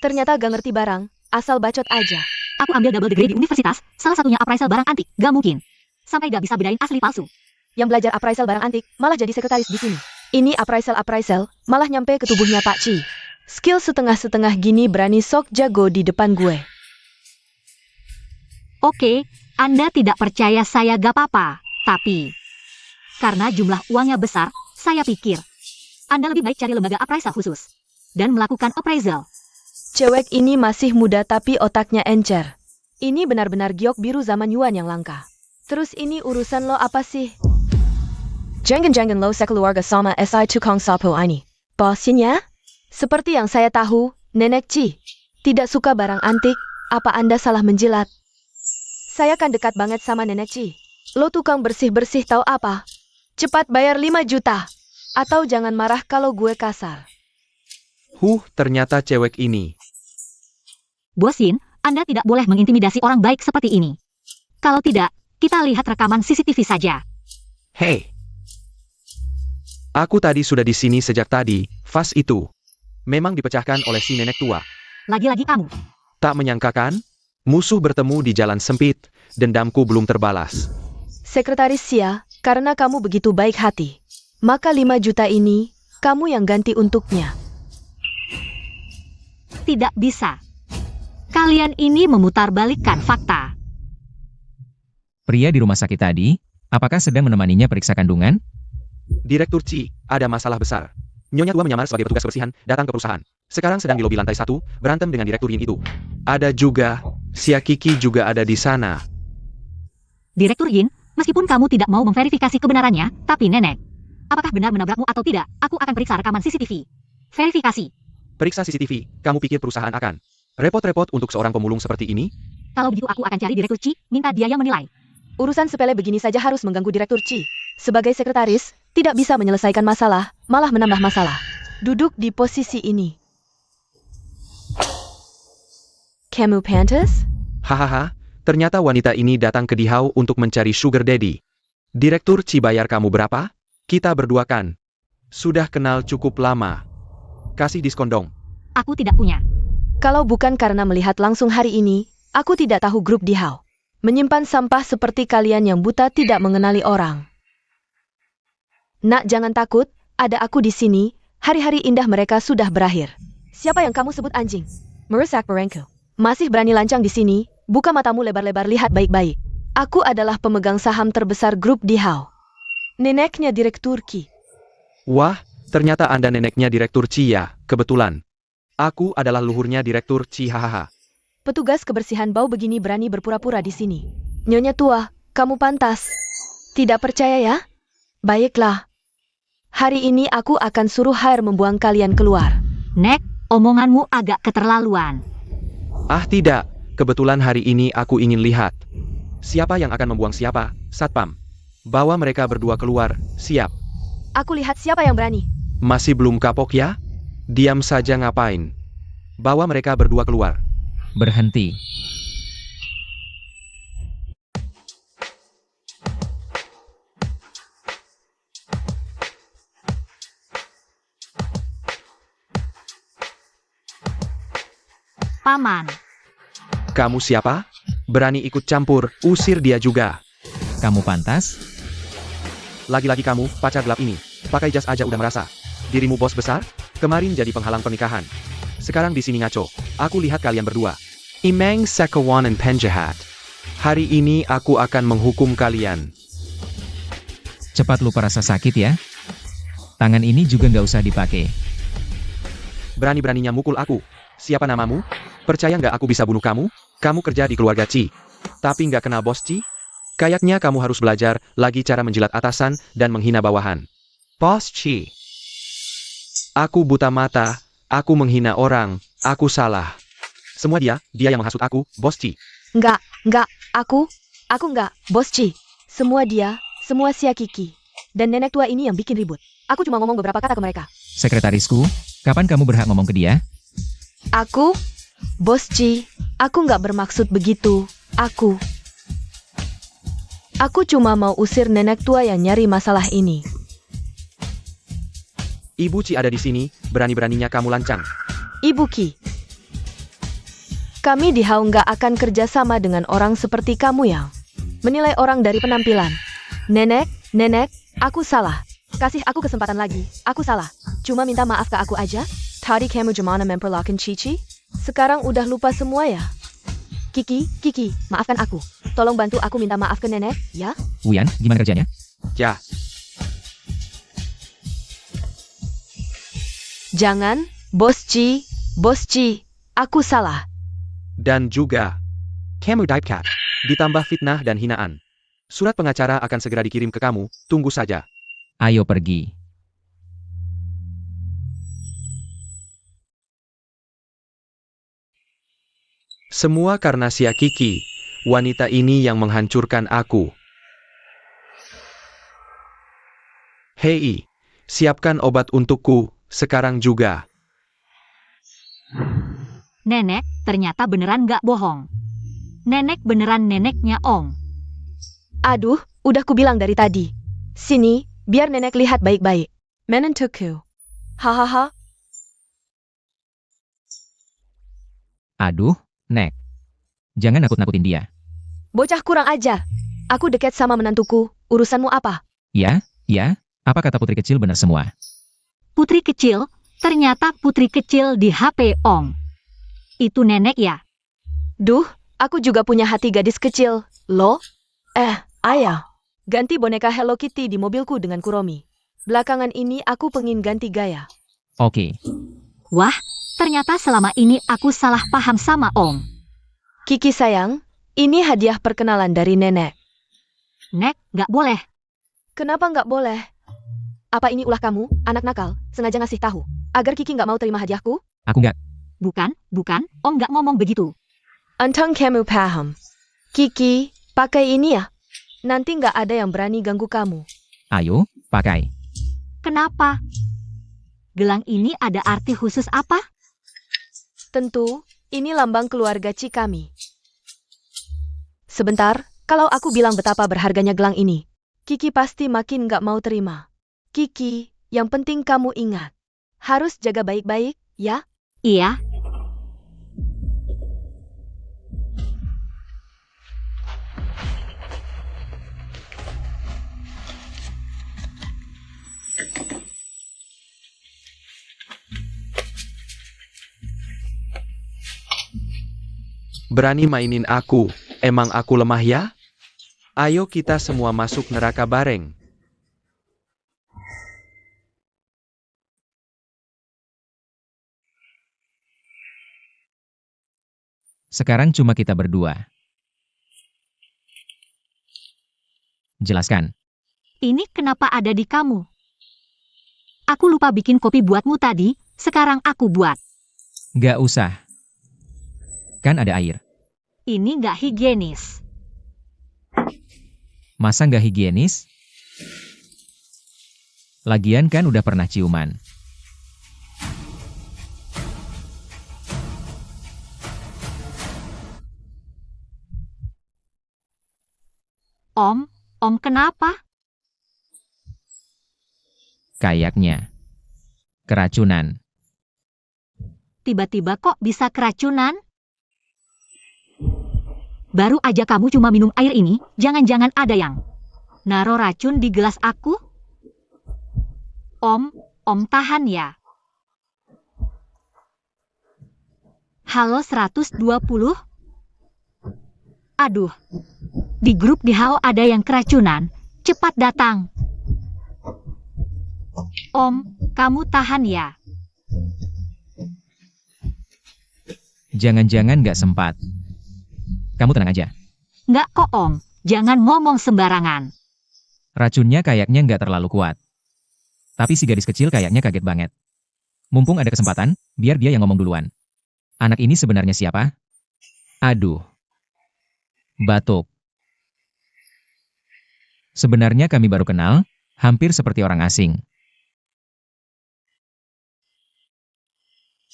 Ternyata gak ngerti barang, asal bacot aja. Aku ambil double degree di universitas, salah satunya appraisal barang antik, gak mungkin. Sampai gak bisa bedain asli palsu. Yang belajar appraisal barang antik, malah jadi sekretaris di sini. Ini appraisal, malah nyampe ke tubuhnya Pak Ci. Skill setengah-setengah gini berani sok jago di depan gue. Oke, Anda tidak percaya saya gak apa-apa, tapi karena jumlah uangnya besar, saya pikir Anda lebih baik cari lembaga appraisal khusus dan melakukan appraisal. Cewek ini masih muda tapi otaknya encer. Ini benar-benar giok biru zaman Yuan yang langka. Terus ini urusan lo apa sih? Jangan-jangan lo sekeluarga sama SI tukang sapu ini. Bosnya? Seperti yang saya tahu, Nenek Ci tidak suka barang antik. Apa Anda salah menjilat? Saya kan dekat banget sama Nenek Ci. Lo tukang bersih-bersih tahu apa? Cepat bayar 5 juta. Atau jangan marah kalau gue kasar. Ternyata cewek ini. Bosin, Anda tidak boleh mengintimidasi orang baik seperti ini. Kalau tidak, kita lihat rekaman CCTV saja. Hei. Aku tadi sudah di sini sejak tadi, vas itu. Memang dipecahkan oleh si nenek tua. Lagi-lagi kamu. Tak menyangkakan, musuh bertemu di jalan sempit, dendamku belum terbalas. Sekretaris Xia, karena kamu begitu baik hati, maka 5 juta ini, kamu yang ganti untuknya. Tidak bisa. Kalian ini memutarbalikkan fakta. Pria di rumah sakit tadi, apakah sedang menemaninya periksa kandungan? Direktur Ci, ada masalah besar. Nyonya tua menyamar sebagai petugas kebersihan, datang ke perusahaan. Sekarang sedang di lobi lantai 1, berantem dengan Direktur Yin itu. Ada juga, Xia Kiki juga ada di sana. Direktur Yin, meskipun kamu tidak mau memverifikasi kebenarannya, tapi Nenek, apakah benar menabrakmu atau tidak? Aku akan periksa rekaman CCTV. Verifikasi. Periksa CCTV, kamu pikir perusahaan akan repot-repot untuk seorang pemulung seperti ini? Kalau begitu aku akan cari Direktur Ci, minta dia yang menilai. Urusan sepele begini saja harus mengganggu Direktur Ci. Sebagai sekretaris, tidak bisa menyelesaikan masalah, malah menambah masalah. Duduk di posisi ini. Kamu pantas? Hahaha, ternyata wanita ini datang ke Dihau untuk mencari sugar daddy. Direktur Ci bayar kamu berapa? Kita berdua kan sudah kenal cukup lama. Kasih diskon dong. Aku tidak punya. Kalau bukan karena melihat langsung hari ini, aku tidak tahu grup Dihau. Menyimpan sampah seperti kalian yang buta tidak mengenali orang. Nak, jangan takut, ada aku di sini. Hari-hari indah mereka sudah berakhir. Siapa yang kamu sebut anjing? Merusak Merenko. Masih berani lancang di sini? Buka matamu lebar-lebar, lihat baik-baik. Aku adalah pemegang saham terbesar grup Dihau. Neneknya Direktur Qi. Wah, ternyata Anda neneknya Direktur Ci ya, kebetulan. Aku adalah luhurnya Direktur Ci, hahaha. Petugas kebersihan bau begini berani berpura-pura di sini. Nyonya tua, kamu pantas. Tidak percaya ya? Baiklah. Hari ini aku akan suruh Hair membuang kalian keluar. Nek, omonganmu agak keterlaluan. Ah tidak, kebetulan hari ini aku ingin lihat. Siapa yang akan membuang siapa, Satpam? Bawa mereka berdua keluar, siap. Aku lihat siapa yang berani. Masih belum kapok ya? Diam saja ngapain? Bawa mereka berdua keluar. Berhenti. Paman. Kamu siapa? Berani ikut campur, usir dia juga. Kamu pantas? Lagi-lagi kamu, pacar gelap ini. Pakai jas aja udah merasa dirimu bos besar? Kemarin jadi penghalang pernikahan. Sekarang di sini ngaco. Aku lihat kalian berdua. Imeng Sekawan dan Penjahat. Hari ini aku akan menghukum kalian. Cepat lupa rasa sakit ya. Tangan ini juga nggak usah dipakai. Berani-beraninya mukul aku. Siapa namamu? Percaya nggak aku bisa bunuh kamu? Kamu kerja di keluarga Ci, tapi nggak kenal bos Ci? Kayaknya kamu harus belajar lagi cara menjilat atasan dan menghina bawahan. Bos Ci. Aku buta mata, aku menghina orang, aku salah. Semua dia yang menghasut aku, bos Ci. Enggak, aku enggak, bos Ci. Semua dia, semua Xia Kiki. Dan nenek tua ini yang bikin ribut. Aku cuma ngomong beberapa kata ke mereka. Sekretarisku, kapan kamu berhak ngomong ke dia? Aku, bos Ci, aku nggak bermaksud begitu. Aku cuma mau usir nenek tua yang nyari masalah ini. Ibu Ci ada di sini, berani-beraninya kamu lancang. Ibu Ki, kami di Hau nggak akan kerja sama dengan orang seperti kamu yang menilai orang dari penampilan. Nenek, aku salah. Kasih aku kesempatan lagi, aku salah. Cuma minta maaf ke aku aja. Tadi kamu gimana memperlakukan Cici? Sekarang udah lupa semua ya? Kiki, maafkan aku. Tolong bantu aku minta maaf ke nenek, ya? Wuyan, gimana kerjanya? Ya, Jangan, Bos Ci, aku salah. dan juga kamu Dipecat, ditambah fitnah dan hinaan. Surat pengacara akan segera dikirim ke kamu, tunggu saja. Ayo pergi. Semua karena Xia Kiki, wanita ini yang menghancurkan aku. Hei, siapkan obat untukku, sekarang juga. Nenek, ternyata beneran nggak bohong. Nenek beneran neneknya Om. Aduh, udah kubilang dari tadi. Sini, biar nenek lihat baik-baik. Menentuku. Hahaha. Aduh, Nek. Jangan nakut-nakutin dia. Bocah kurang ajar. Aku dekat sama menantuku. Urusanmu apa? Ya, apa kata putri kecil benar semua. Putri kecil, ternyata putri kecil di HP Om. Itu nenek ya? Duh, aku juga punya hati gadis kecil. Loh? Ayah. Ganti boneka Hello Kitty di mobilku dengan Kuromi. Belakangan ini aku pengin ganti gaya. Oke, Wah, ternyata selama ini aku salah paham sama Om. Kiki sayang, ini hadiah perkenalan dari nenek. Nek, nggak boleh. Kenapa nggak boleh? Apa ini ulah kamu, anak nakal, sengaja ngasih tahu, agar Kiki nggak mau terima hadiahku? aku nggak. Bukan, Om nggak ngomong begitu. Untung kamu paham. Kiki, pakai ini ya. Nanti nggak ada yang berani ganggu kamu. Ayo, pakai. Kenapa? Gelang ini ada arti khusus apa? Tentu, ini lambang keluarga Ci kami. Sebentar, kalau aku bilang betapa berharganya gelang ini, Kiki pasti makin nggak mau terima. Kiki, yang penting kamu ingat, harus jaga baik-baik, ya? Iya, Berani mainin aku, emang aku lemah ya? Ayo kita semua masuk neraka bareng. Sekarang cuma kita berdua. Jelaskan. ini kenapa ada di kamu? Aku lupa bikin kopi buatmu tadi, sekarang aku buat. Gak usah. Kan ada air. Ini nggak higienis. Masa nggak higienis? Lagian kan udah pernah ciuman. Om kenapa? Kayaknya. Keracunan. Tiba-tiba kok bisa keracunan? Baru aja kamu cuma minum air ini, jangan-jangan ada yang naro racun di gelas aku? Om tahan ya. Halo 120? Aduh, di grup di HO ada yang keracunan, cepat datang. Om, kamu tahan ya. Jangan-jangan nggak sempat. Kamu tenang aja. Nggak kok Om, jangan ngomong sembarangan. Racunnya kayaknya nggak terlalu kuat. Tapi si gadis kecil kayaknya kaget banget. Mumpung ada kesempatan, biar dia yang ngomong duluan. Anak ini sebenarnya siapa? Aduh. Batuk. Sebenarnya kami baru kenal, hampir seperti orang asing.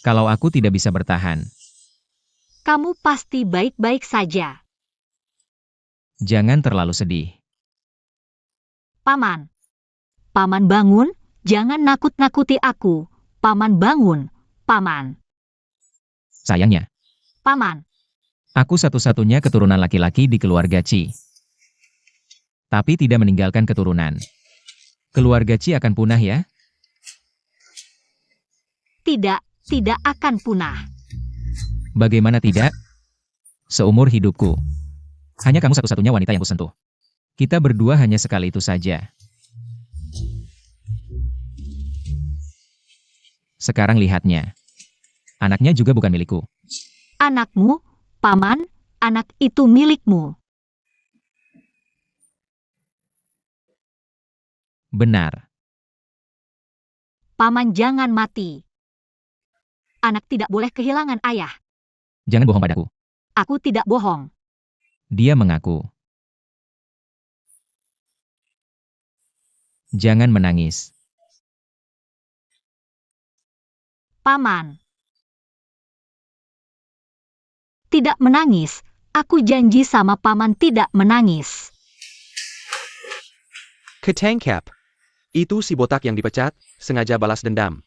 Kalau aku tidak bisa bertahan, Kamu pasti baik-baik saja. jangan terlalu sedih. Paman. Paman bangun, jangan nakut-nakuti aku. Paman bangun, Paman. Sayangnya, Paman. aku satu-satunya keturunan laki-laki di keluarga Ci. Tapi tidak meninggalkan keturunan. Keluarga Ci akan punah ya? Tidak akan punah. Bagaimana tidak? Seumur hidupku. Hanya kamu satu-satunya wanita yang kusentuh. Kita berdua hanya sekali itu saja. Sekarang lihatnya. Anaknya juga bukan milikku. Anakmu, Paman, anak itu milikmu. Benar. Paman jangan mati. Anak tidak boleh kehilangan ayah. Jangan bohong padaku. Aku tidak bohong. Dia mengaku. Jangan menangis. Paman. Tidak menangis. Aku janji sama Paman tidak menangis. Ketangkap. Itu si botak yang dipecat, sengaja balas dendam.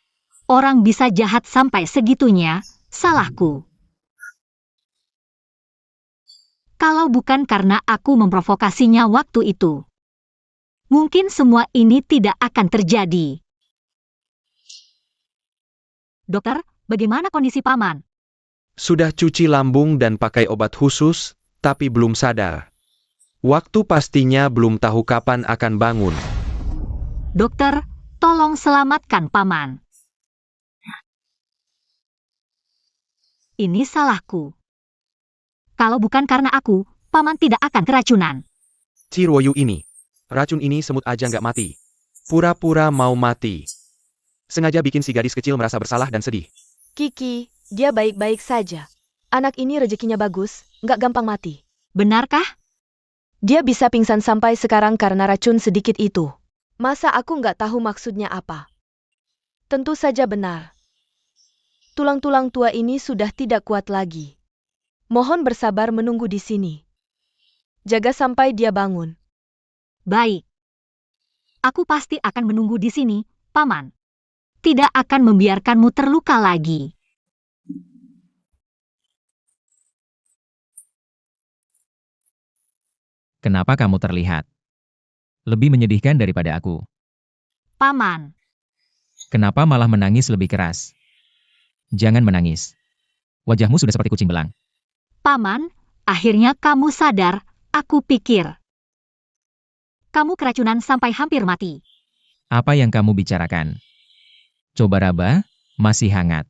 Orang bisa jahat sampai segitunya, salahku. Kalau bukan karena aku memprovokasinya waktu itu, mungkin semua ini tidak akan terjadi. Dokter, bagaimana kondisi paman? Sudah cuci lambung dan pakai obat khusus, tapi belum sadar. Waktu pastinya belum tahu kapan akan bangun. Dokter, tolong selamatkan paman. Ini salahku. Kalau bukan karena aku, paman tidak akan keracunan. Ciroyu ini. Racun ini semut aja nggak mati. Pura-pura mau mati. Sengaja bikin si gadis kecil merasa bersalah dan sedih. Kiki, dia baik-baik saja. Anak ini rezekinya bagus, nggak gampang mati. Benarkah? Dia bisa pingsan sampai sekarang karena racun sedikit itu. Masa aku nggak tahu maksudnya apa? Tentu saja benar. Tulang-tulang tua ini sudah tidak kuat lagi. Mohon bersabar menunggu di sini. Jaga sampai dia bangun. Baik. Aku pasti akan menunggu di sini, paman. Tidak akan membiarkanmu terluka lagi. Kenapa kamu terlihat lebih menyedihkan daripada aku? Paman, Kenapa malah menangis lebih keras? Jangan menangis. Wajahmu sudah seperti kucing belang. paman, akhirnya kamu sadar, aku pikir. Kamu keracunan sampai hampir mati. Apa yang kamu bicarakan? Coba raba, masih hangat.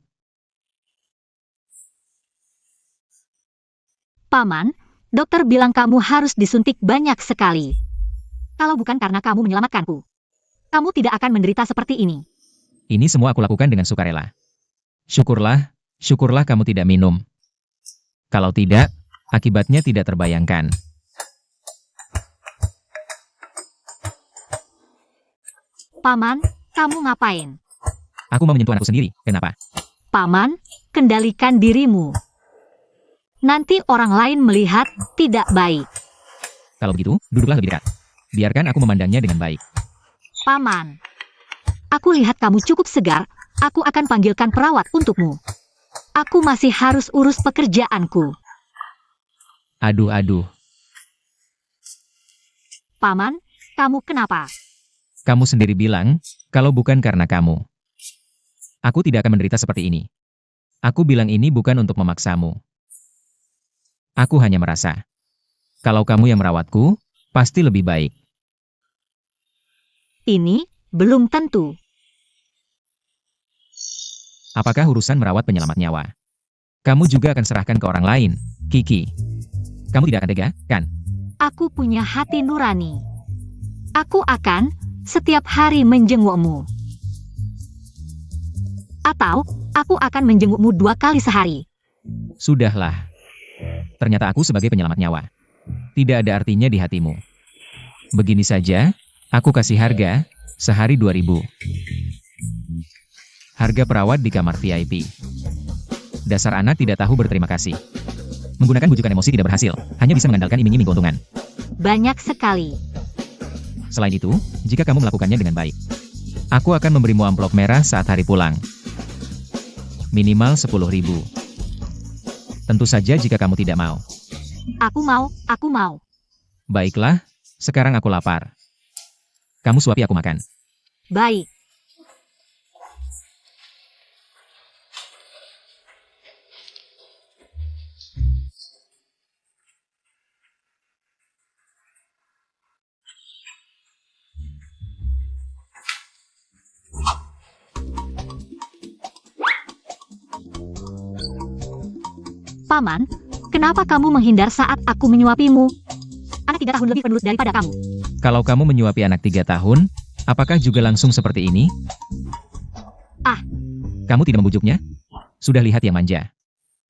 Paman, dokter bilang kamu harus disuntik banyak sekali. Kalau bukan karena kamu menyelamatkanku, kamu tidak akan menderita seperti ini. Ini semua aku lakukan dengan sukarela. Syukurlah kamu tidak minum. Kalau tidak, akibatnya tidak terbayangkan. Paman, kamu ngapain? Aku mau menyentuh anakku sendiri, kenapa? Paman, kendalikan dirimu. Nanti orang lain melihat tidak baik. Kalau begitu, duduklah lebih dekat. Biarkan aku memandangnya dengan baik. Paman, aku lihat kamu cukup segar, aku akan panggilkan perawat untukmu. Aku masih harus urus pekerjaanku. Aduh. Paman, kamu kenapa? Kamu sendiri bilang, kalau bukan karena kamu, aku tidak akan menderita seperti ini. Aku bilang ini bukan untuk memaksamu. Aku hanya merasa, kalau kamu yang merawatku, pasti lebih baik. Ini belum tentu. Apakah urusan merawat penyelamat nyawa? Kamu juga akan serahkan ke orang lain, Kiki. Kamu tidak akan tega, kan? Aku punya hati nurani. Aku akan setiap hari menjengukmu. Atau, aku akan menjengukmu 2 kali sehari. Sudahlah. Ternyata aku sebagai penyelamat nyawa tidak ada artinya di hatimu. Begini saja, aku kasih harga, sehari 2.000. Harga perawat di kamar VIP. Dasar anak tidak tahu berterima kasih. Menggunakan bujukan emosi tidak berhasil, hanya bisa mengandalkan iming-iming keuntungan. Banyak sekali. Selain itu, jika kamu melakukannya dengan baik, aku akan memberimu amplop merah saat hari pulang. Minimal 10.000. Tentu saja jika kamu tidak mau. Aku mau. Baiklah, sekarang aku lapar. Kamu suapi aku makan. Baik. Paman, kenapa kamu menghindar saat aku menyuapimu? Anak 3 tahun lebih penurut daripada kamu. Kalau kamu menyuapi anak 3 tahun, apakah juga langsung seperti ini? Ah. Kamu tidak membujuknya? Sudah lihat yang manja.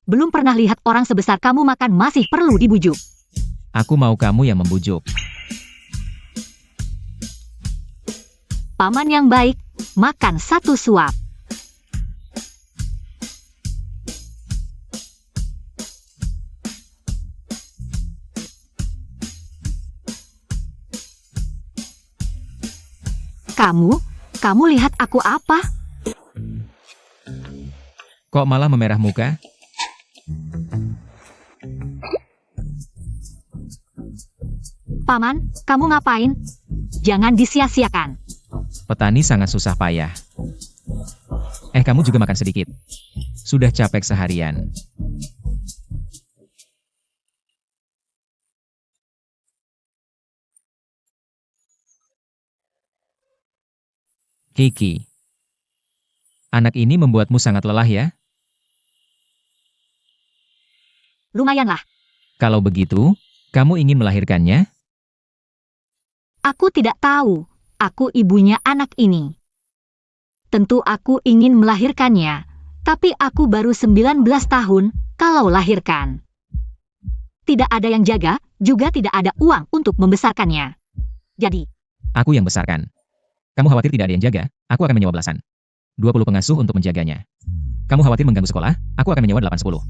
Belum pernah lihat orang sebesar kamu makan masih perlu dibujuk. Aku mau kamu yang membujuk. Paman yang baik, makan 1 suap. Kamu lihat aku apa? Kok malah memerah muka? Paman, kamu ngapain? Jangan disia-siakan. Petani sangat susah payah. Kamu juga makan sedikit. Sudah capek seharian. Kiki. Anak ini membuatmu sangat lelah ya? Lumayanlah. Kalau begitu, kamu ingin melahirkannya? Aku tidak tahu. Aku ibunya anak ini. Tentu aku ingin melahirkannya. Tapi aku baru 19 tahun kalau lahirkan. Tidak ada yang jaga, juga tidak ada uang untuk membesarkannya. Jadi, Aku yang besarkan. Kamu khawatir tidak ada yang jaga? Aku akan menyewa belasan. 20 pengasuh untuk menjaganya. Kamu khawatir mengganggu sekolah? Aku akan menyewa 8-10.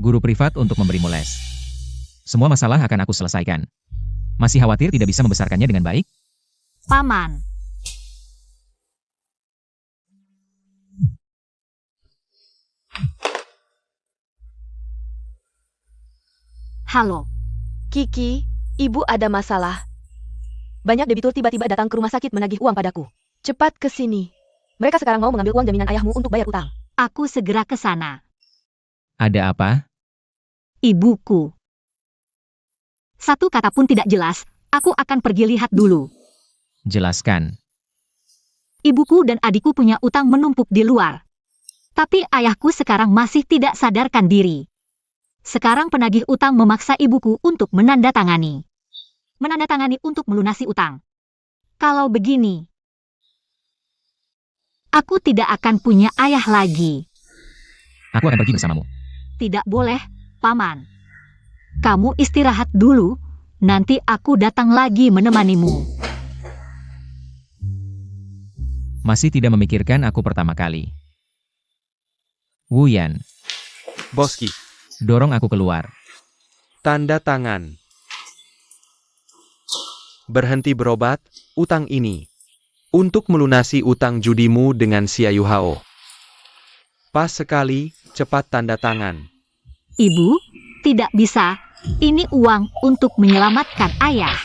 Guru privat untuk memberimu les. Semua masalah akan aku selesaikan. Masih khawatir tidak bisa membesarkannya dengan baik? Paman. Halo. Kiki, ibu ada masalah. Banyak debitur tiba-tiba datang ke rumah sakit menagih uang padaku. Cepat ke sini. Mereka sekarang mau mengambil uang jaminan ayahmu untuk bayar utang. Aku segera ke sana. Ada apa? Ibuku. Satu kata pun tidak jelas. Aku akan pergi lihat dulu. Jelaskan. Ibuku dan adikku punya utang menumpuk di luar. Tapi ayahku sekarang masih tidak sadarkan diri. Sekarang penagih utang memaksa ibuku untuk menandatangani. Menandatangani untuk melunasi utang. Kalau begini, aku tidak akan punya ayah lagi. Aku akan pergi bersamamu. Tidak boleh, Paman. Kamu istirahat dulu, nanti aku datang lagi menemanimu. Masih tidak memikirkan aku pertama kali. Wuyan, Boski, dorong aku keluar. tanda tangan. Berhenti berobat, utang ini. Untuk melunasi utang judimu dengan Xiaoyu Hao. Pas sekali, cepat tanda tangan. Ibu, tidak bisa. Ini uang untuk menyelamatkan ayah.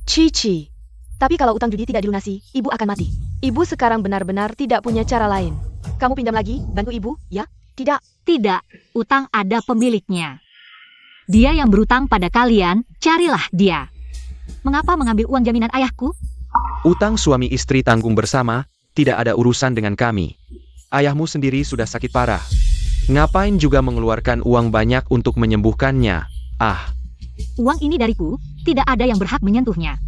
Cici. Tapi kalau utang judi tidak dilunasi, ibu akan mati. Ibu sekarang benar-benar tidak punya cara lain. Kamu pinjam lagi, bantu ibu, ya? Tidak. Tidak, utang ada pemiliknya. Dia yang berutang pada kalian, carilah dia. Mengapa mengambil uang jaminan ayahku? Utang suami istri tanggung bersama, tidak ada urusan dengan kami. Ayahmu sendiri sudah sakit parah. Ngapain juga mengeluarkan uang banyak untuk menyembuhkannya? Ah, Uang ini dariku, tidak ada yang berhak menyentuhnya.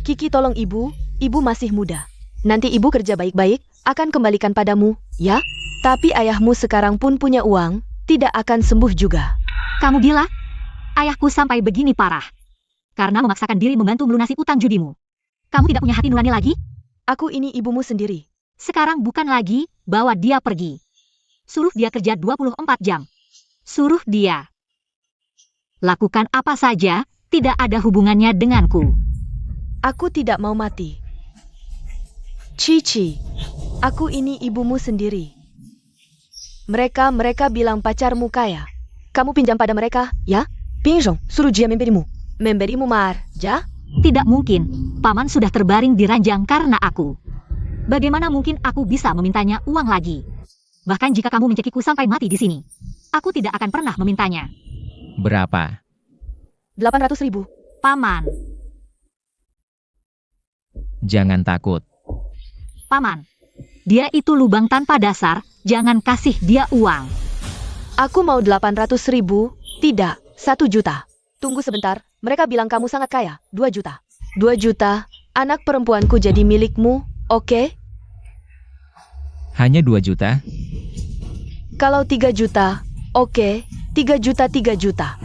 Kiki tolong ibu masih muda. Nanti ibu kerja baik-baik, akan kembalikan padamu, ya? Tapi ayahmu sekarang pun punya uang, tidak akan sembuh juga. Kamu gila? Ayahku sampai begini parah. Karena memaksakan diri membantu melunasi utang judimu. Kamu tidak punya hati nurani lagi? Aku ini ibumu sendiri. Sekarang bukan lagi, bawa dia pergi. Suruh dia kerja 24 jam. Suruh dia. Lakukan apa saja, tidak ada hubungannya denganku. Aku tidak mau mati. Cici, aku ini ibumu sendiri. Mereka bilang pacarmu kaya. Kamu pinjam pada mereka, ya? Pinjam, suruh dia memberimu. Memberimu mahar, ya? Tidak mungkin, Paman sudah terbaring di ranjang karena aku. Bagaimana mungkin aku bisa memintanya uang lagi? Bahkan jika kamu mencekiku sampai mati di sini, aku tidak akan pernah memintanya. Berapa? 800.000. Paman, Jangan takut. Paman. Dia itu lubang tanpa dasar, jangan kasih dia uang. Aku mau 800.000, tidak, 1 juta. Tunggu sebentar, mereka bilang kamu sangat kaya, 2 juta. 2 juta, anak perempuanku jadi milikmu, oke? Hanya 2 juta? Kalau 3 juta, oke, 3 juta 3 juta.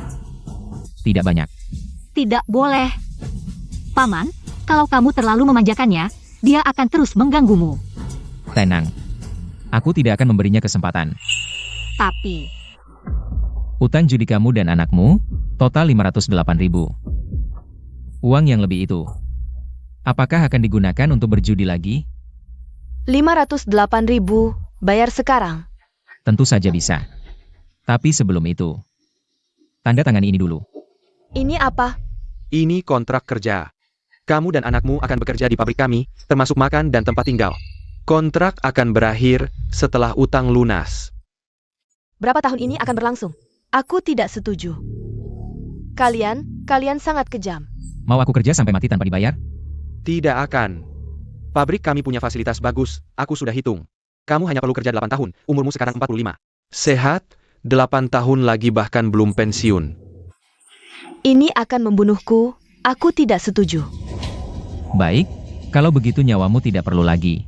Tidak banyak. Tidak boleh. Paman, kalau kamu terlalu memanjakannya, dia akan terus mengganggumu. Tenang. Aku tidak akan memberinya kesempatan. Tapi, Utang judi kamu dan anakmu, total 508.000. Uang yang lebih itu. Apakah akan digunakan untuk berjudi lagi? 508.000, bayar sekarang. Tentu saja bisa. Tapi sebelum itu, tanda tangani ini dulu. Ini apa? Ini kontrak kerja. Kamu dan anakmu akan bekerja di pabrik kami, termasuk makan dan tempat tinggal. Kontrak akan berakhir setelah utang lunas. Berapa tahun ini akan berlangsung? Aku tidak setuju. Kalian sangat kejam. Mau aku kerja sampai mati tanpa dibayar? Tidak akan. Pabrik kami punya fasilitas bagus, aku sudah hitung. Kamu hanya perlu kerja 8 tahun, umurmu sekarang 45. Sehat, 8 tahun lagi bahkan belum pensiun. Ini akan membunuhku. Aku tidak setuju. Baik, kalau begitu nyawamu tidak perlu lagi.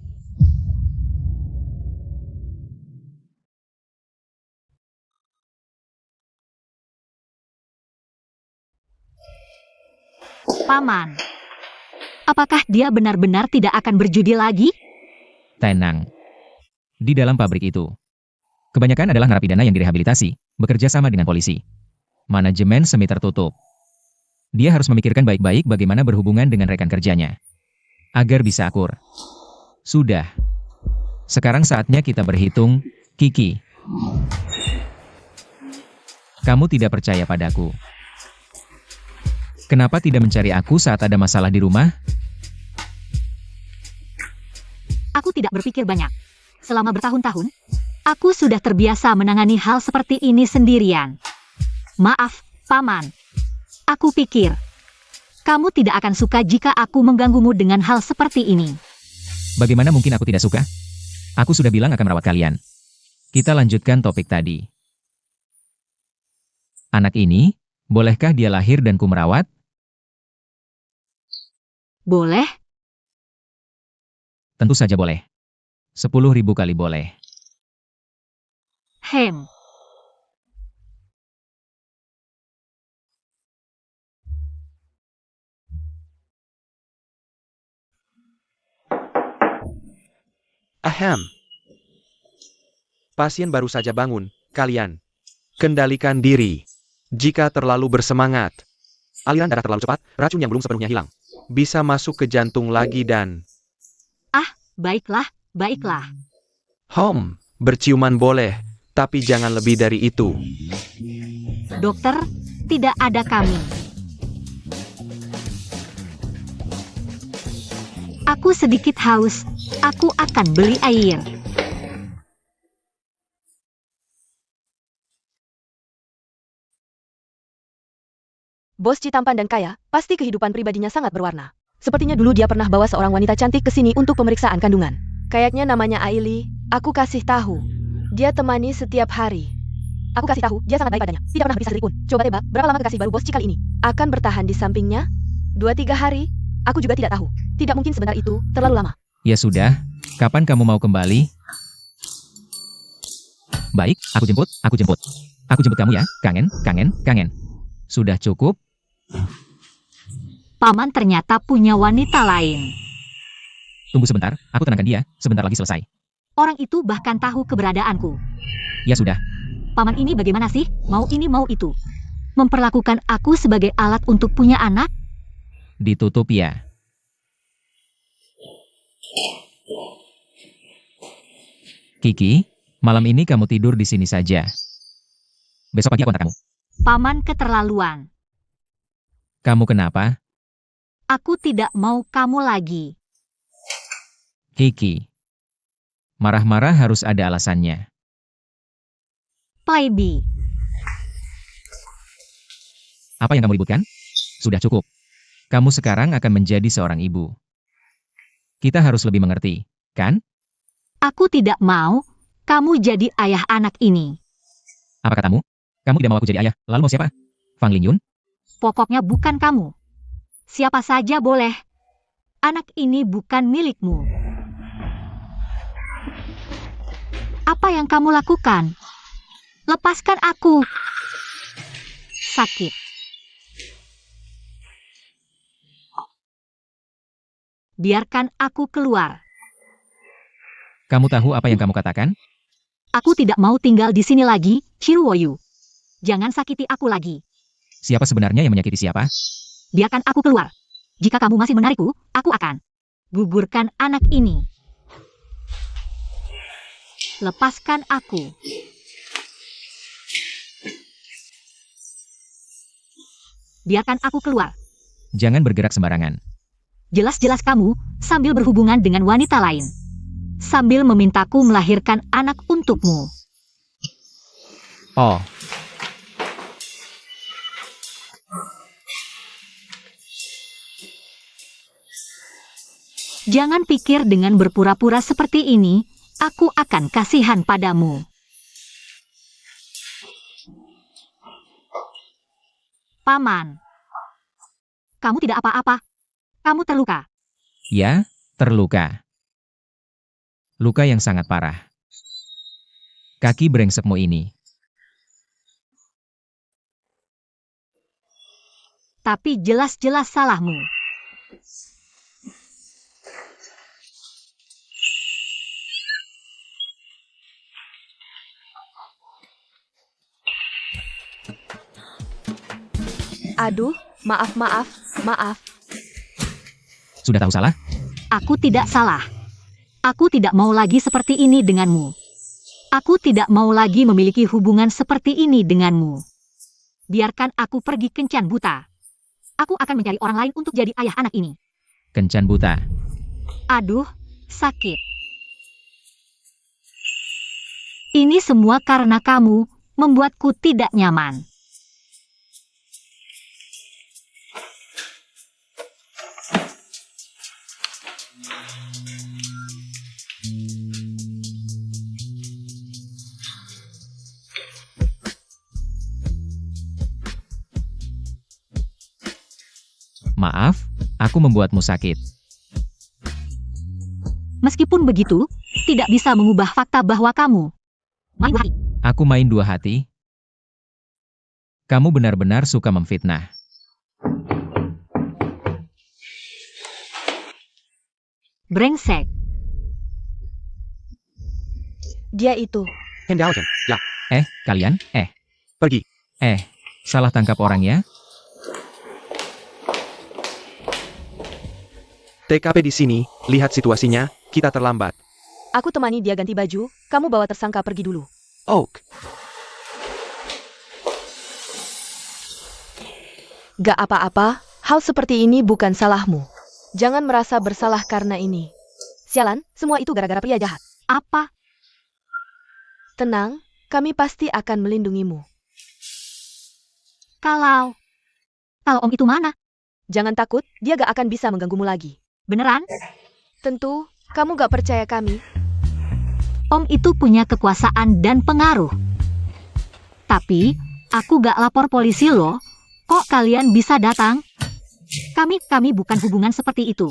Paman. Apakah dia benar-benar tidak akan berjudi lagi? Tenang. Di dalam pabrik itu, kebanyakan adalah narapidana yang direhabilitasi, bekerja sama dengan polisi. Manajemen semi tertutup. Dia harus memikirkan baik-baik bagaimana berhubungan dengan rekan kerjanya, agar bisa akur. Sudah. Sekarang saatnya kita berhitung, Kiki. Kamu tidak percaya padaku. Kenapa tidak mencari aku saat ada masalah di rumah? Aku tidak berpikir banyak. Selama bertahun-tahun, aku sudah terbiasa menangani hal seperti ini sendirian. Maaf, Paman. Aku pikir, kamu tidak akan suka jika aku mengganggumu dengan hal seperti ini. Bagaimana mungkin aku tidak suka? Aku sudah bilang akan merawat kalian. Kita lanjutkan topik tadi. Anak ini, bolehkah dia lahir dan ku merawat? Boleh? Tentu saja boleh. 10.000 kali boleh. Hem. Ahem. Pasien baru saja bangun, kalian. Kendalikan diri. Jika terlalu bersemangat, aliran darah terlalu cepat, racun yang belum sepenuhnya hilang bisa masuk ke jantung lagi dan... Baiklah, baiklah. Berciuman boleh, tapi jangan lebih dari itu. Dokter, tidak ada kami. Aku sedikit haus. Aku akan beli air. Bos Citampan dan kaya, pasti kehidupan pribadinya sangat berwarna. Sepertinya dulu dia pernah bawa seorang wanita cantik ke sini untuk pemeriksaan kandungan. Kayaknya namanya Aili, aku kasih tahu. Dia temani setiap hari. Aku kasih tahu, dia sangat baik padanya. Tidak pernah berisik pun. Coba tebak, berapa lama kekasih baru bos Cikal ini? Akan bertahan di sampingnya? 2-3 hari? Aku juga tidak tahu. Tidak mungkin sebentar itu, terlalu lama. Ya sudah, kapan kamu mau kembali? Baik, aku jemput. Aku jemput kamu ya, kangen. Sudah cukup? Paman ternyata punya wanita lain. Tunggu sebentar, aku tenangkan dia, sebentar lagi selesai. Orang itu bahkan tahu keberadaanku. Ya sudah, Paman ini bagaimana sih? Mau ini mau itu. Memperlakukan aku sebagai alat untuk punya anak? ditutup ya. Kiki, malam ini kamu tidur di sini saja. Besok pagi aku antar kamu. Paman keterlaluan. Kamu kenapa? Aku tidak mau kamu lagi. Kiki. Marah-marah harus ada alasannya. Playbi. Apa yang kamu ributkan? Sudah cukup. Kamu sekarang akan menjadi seorang ibu. Kita harus lebih mengerti, kan? Aku tidak mau kamu jadi ayah anak ini. Apa katamu? Kamu tidak mau aku jadi ayah, lalu mau siapa? Fang Lingyun? Pokoknya bukan kamu. Siapa saja boleh. Anak ini bukan milikmu. Apa yang kamu lakukan? Lepaskan aku. Sakit. Biarkan aku keluar. Kamu tahu apa yang kamu katakan? Aku tidak mau tinggal di sini lagi, Shiruoyu. Jangan sakiti aku lagi. Siapa sebenarnya yang menyakiti siapa? Biarkan aku keluar. Jika kamu masih menarikku, aku akan gugurkan anak ini. Lepaskan aku. Biarkan aku keluar. Jangan bergerak sembarangan. Jelas-jelas kamu sambil berhubungan dengan wanita lain. Sambil memintaku melahirkan anak untukmu. Oh, Jangan pikir dengan berpura-pura seperti ini, aku akan kasihan padamu. Paman, kamu tidak apa-apa. Kamu terluka. ya, terluka. Luka yang sangat parah. Kaki brengsekmu ini. Tapi jelas-jelas salahmu. Aduh, maaf. Sudah tahu salah? Aku tidak salah. Aku tidak mau lagi seperti ini denganmu. Aku tidak mau lagi memiliki hubungan seperti ini denganmu. Biarkan aku pergi kencan buta. Aku akan mencari orang lain untuk jadi ayah anak ini. Kencan buta. Aduh, sakit. Ini semua karena kamu membuatku tidak nyaman. Maaf, aku membuatmu sakit. Meskipun begitu, tidak bisa mengubah fakta bahwa kamu main. Aku main dua hati. Kamu benar-benar suka memfitnah. Brengsek. Dia itu. Hendelgen, ya, Kalian? pergi. Salah tangkap orang ya? TKP di sini, lihat situasinya, kita terlambat. Aku temani dia ganti baju, kamu bawa tersangka pergi dulu. Oak, Gak apa-apa, hal seperti ini bukan salahmu. Jangan merasa bersalah karena ini. Sialan, semua itu gara-gara pria jahat. Apa? Tenang, kami pasti akan melindungimu. Kalau Om itu mana? Jangan takut, dia gak akan bisa mengganggumu lagi. Beneran? Tentu, kamu gak percaya kami. Om itu punya kekuasaan dan pengaruh. Tapi, aku gak lapor polisi loh. Kok kalian bisa datang? Kami bukan hubungan seperti itu.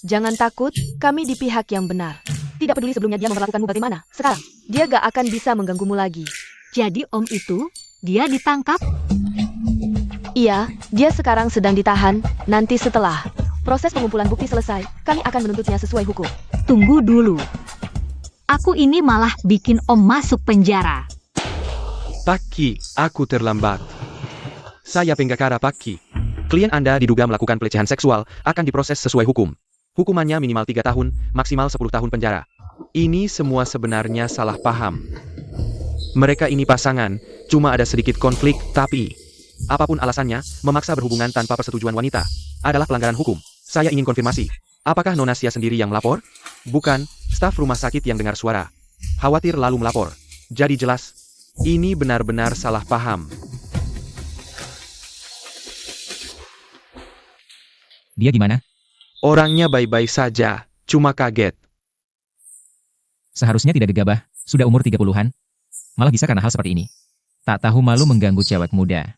Jangan takut, kami di pihak yang benar. Tidak peduli sebelumnya dia memperlakukanmu bagaimana. Sekarang, dia gak akan bisa mengganggumu lagi. Jadi Om itu, dia ditangkap? Iya, dia sekarang sedang ditahan. Nanti setelah proses pengumpulan bukti selesai, kami akan menuntutnya sesuai hukum. Tunggu dulu. Aku ini malah bikin Om masuk penjara. Pakki, aku terlambat. Saya Penggakara Pakki. Klien Anda diduga melakukan pelecehan seksual, akan diproses sesuai hukum. Hukumannya minimal 3 tahun, maksimal 10 tahun penjara. Ini semua sebenarnya salah paham. Mereka ini pasangan, cuma ada sedikit konflik, tapi apapun alasannya, memaksa berhubungan tanpa persetujuan wanita adalah pelanggaran hukum. Saya ingin konfirmasi. Apakah Nona Sia sendiri yang melapor? Bukan, staf rumah sakit yang dengar suara. Khawatir lalu melapor. Jadi jelas, ini benar-benar salah paham. Dia gimana? Orangnya baik-baik saja, cuma kaget. Seharusnya tidak gegabah, sudah umur 30-an. Malah bisa karena hal seperti ini. Tak tahu malu mengganggu cewek muda.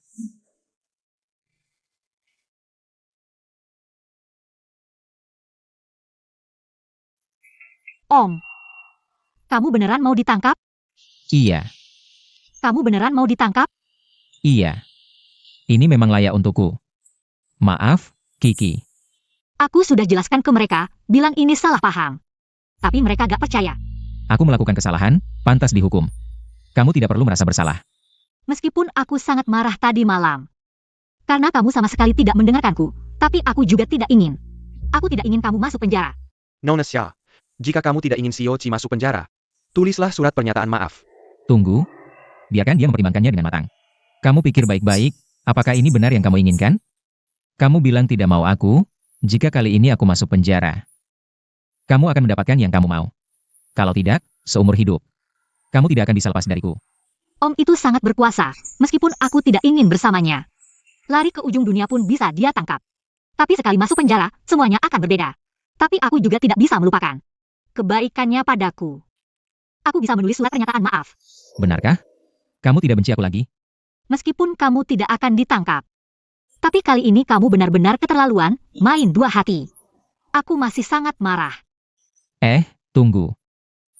Om, kamu beneran mau ditangkap? Iya, Kamu beneran mau ditangkap? iya. Ini memang layak untukku. Maaf, Kiki. Aku sudah jelaskan ke mereka, bilang ini salah paham. Tapi mereka gak percaya. Aku melakukan kesalahan, pantas dihukum. Kamu tidak perlu merasa bersalah. Meskipun aku sangat marah tadi malam. Karena kamu sama sekali tidak mendengarkanku. Tapi aku juga tidak ingin. Aku tidak ingin kamu masuk penjara. Nona Xia, jika kamu tidak ingin Xiao Qi masuk penjara, tulislah surat pernyataan maaf. Tunggu. Biarkan dia mempertimbangkannya dengan matang. Kamu pikir baik-baik, apakah ini benar yang kamu inginkan? Kamu bilang tidak mau aku, jika kali ini aku masuk penjara. Kamu akan mendapatkan yang kamu mau. Kalau tidak, seumur hidup. Kamu tidak akan bisa lepas dariku. Om itu sangat berkuasa, meskipun aku tidak ingin bersamanya. Lari ke ujung dunia pun bisa dia tangkap. Tapi sekali masuk penjara, semuanya akan berbeda. Tapi aku juga tidak bisa melupakan kebaikannya padaku. Aku bisa menulis surat pernyataan maaf. Benarkah? Kamu tidak benci aku lagi? Meskipun kamu tidak akan ditangkap. Tapi kali ini kamu benar-benar keterlaluan, main dua hati. Aku masih sangat marah. Tunggu.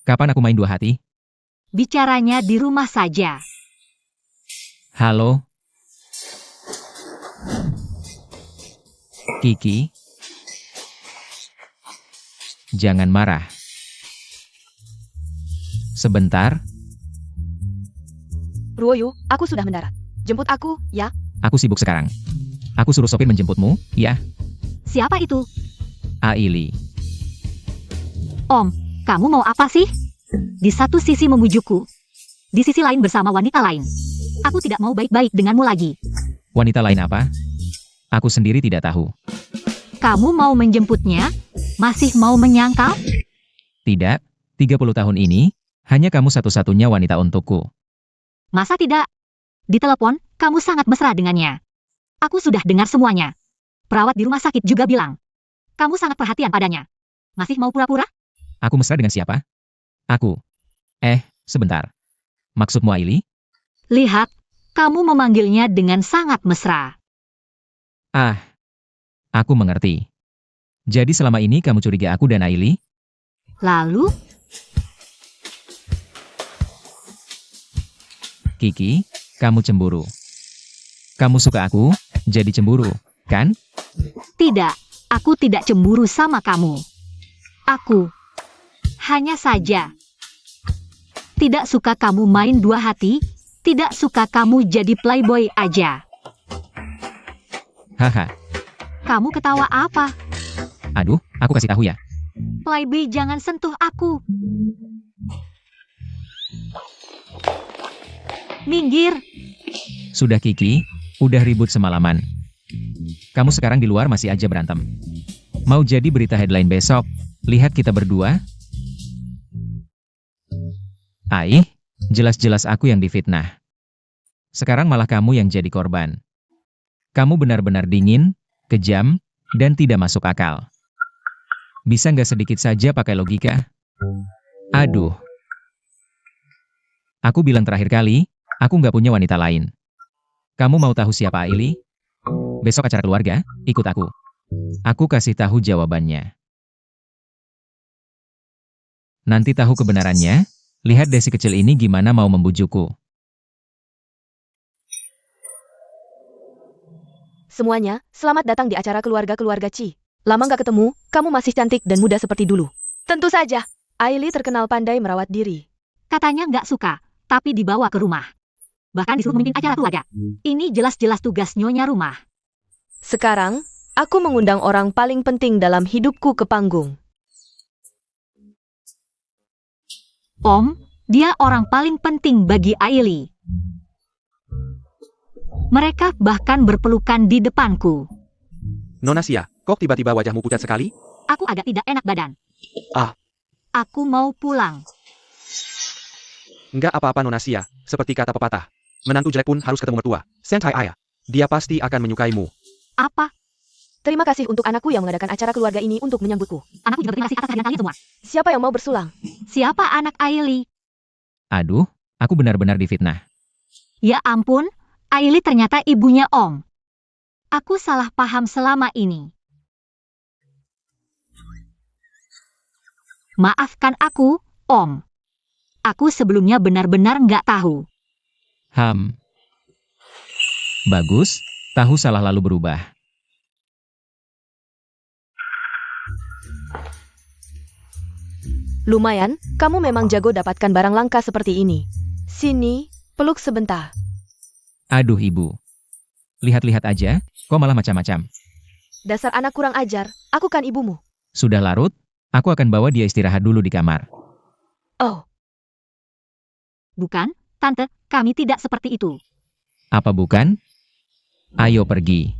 Kapan aku main dua hati? Bicaranya di rumah saja. Halo? Kiki? Jangan marah. Sebentar, Ruoyu, aku sudah mendarat. Jemput aku, ya? aku sibuk sekarang. Aku suruh sopir menjemputmu, ya? Siapa itu? Aili. Om, kamu mau apa sih? Di satu sisi membujukku. Di sisi lain bersama wanita lain. Aku tidak mau baik-baik denganmu lagi. Wanita lain apa? Aku sendiri tidak tahu. Kamu mau menjemputnya? Masih mau menyangkal? Tidak, 30 tahun ini, hanya kamu satu-satunya wanita untukku. Masa tidak? Di telepon, kamu sangat mesra dengannya. Aku sudah dengar semuanya. Perawat di rumah sakit juga bilang. Kamu sangat perhatian padanya. Masih mau pura-pura? Aku mesra dengan siapa? Aku. Sebentar. Maksudmu Aili? Lihat, kamu memanggilnya dengan sangat mesra. Aku mengerti. Jadi selama ini kamu curiga aku dan Aili? Lalu, Kiki, kamu cemburu. Kamu suka aku, jadi cemburu, kan? tidak, aku tidak cemburu sama kamu. Aku hanya saja tidak suka kamu main dua hati, tidak suka kamu jadi playboy aja. Haha, Kamu ketawa apa? aduh, aku kasih tahu ya. Playboy jangan sentuh aku. Minggir. Sudah Kiki, udah ribut semalaman. Kamu sekarang di luar masih aja berantem. Mau jadi berita headline besok, lihat kita berdua. Jelas-jelas aku yang difitnah. Sekarang malah kamu yang jadi korban. Kamu benar-benar dingin, kejam, dan tidak masuk akal. Bisa nggak sedikit saja pakai logika? Aduh. Aku bilang terakhir kali, aku nggak punya wanita lain. Kamu mau tahu siapa Aili? Besok acara keluarga, ikut aku. Aku kasih tahu jawabannya. Nanti tahu kebenarannya, lihat desi kecil ini gimana mau membujukku. Semuanya, selamat datang di acara keluarga-keluarga Ci. Lama nggak ketemu, kamu masih cantik dan muda seperti dulu. Tentu saja, Aili terkenal pandai merawat diri. Katanya nggak suka, tapi dibawa ke rumah. Bahkan disuruh memimpin acara keluarga. Ini jelas-jelas tugas nyonya rumah. Sekarang, aku mengundang orang paling penting dalam hidupku ke panggung. Om, dia orang paling penting bagi Aili. Mereka bahkan berpelukan di depanku. Nona Xia, kok tiba-tiba wajahmu pucat sekali? Aku agak tidak enak badan. Aku mau pulang. Nggak apa-apa Nona Xia, seperti kata pepatah. Menantu jelek pun harus ketemu mertua. Sentai ayah. Dia pasti akan menyukaimu. Apa? Terima kasih untuk anakku yang mengadakan acara keluarga ini untuk menyambutku. Anakku juga berterima kasih atas kehadiran kalian semua. Siapa yang mau bersulang? Siapa anak Aili? Aduh, aku benar-benar difitnah. Ya ampun, Aili ternyata ibunya Om. Aku salah paham selama ini. Maafkan aku, Om. Aku sebelumnya benar-benar nggak tahu. Bagus, tahu salah lalu berubah. Lumayan, kamu memang jago dapatkan barang langka seperti ini. Sini, peluk sebentar. Aduh ibu. Lihat-lihat aja, kok malah macam-macam. Dasar anak kurang ajar, aku kan ibumu. Sudah larut, aku akan bawa dia istirahat dulu di kamar. Oh, Bukan, Tante, kami tidak seperti itu. Apa bukan? Ayo pergi.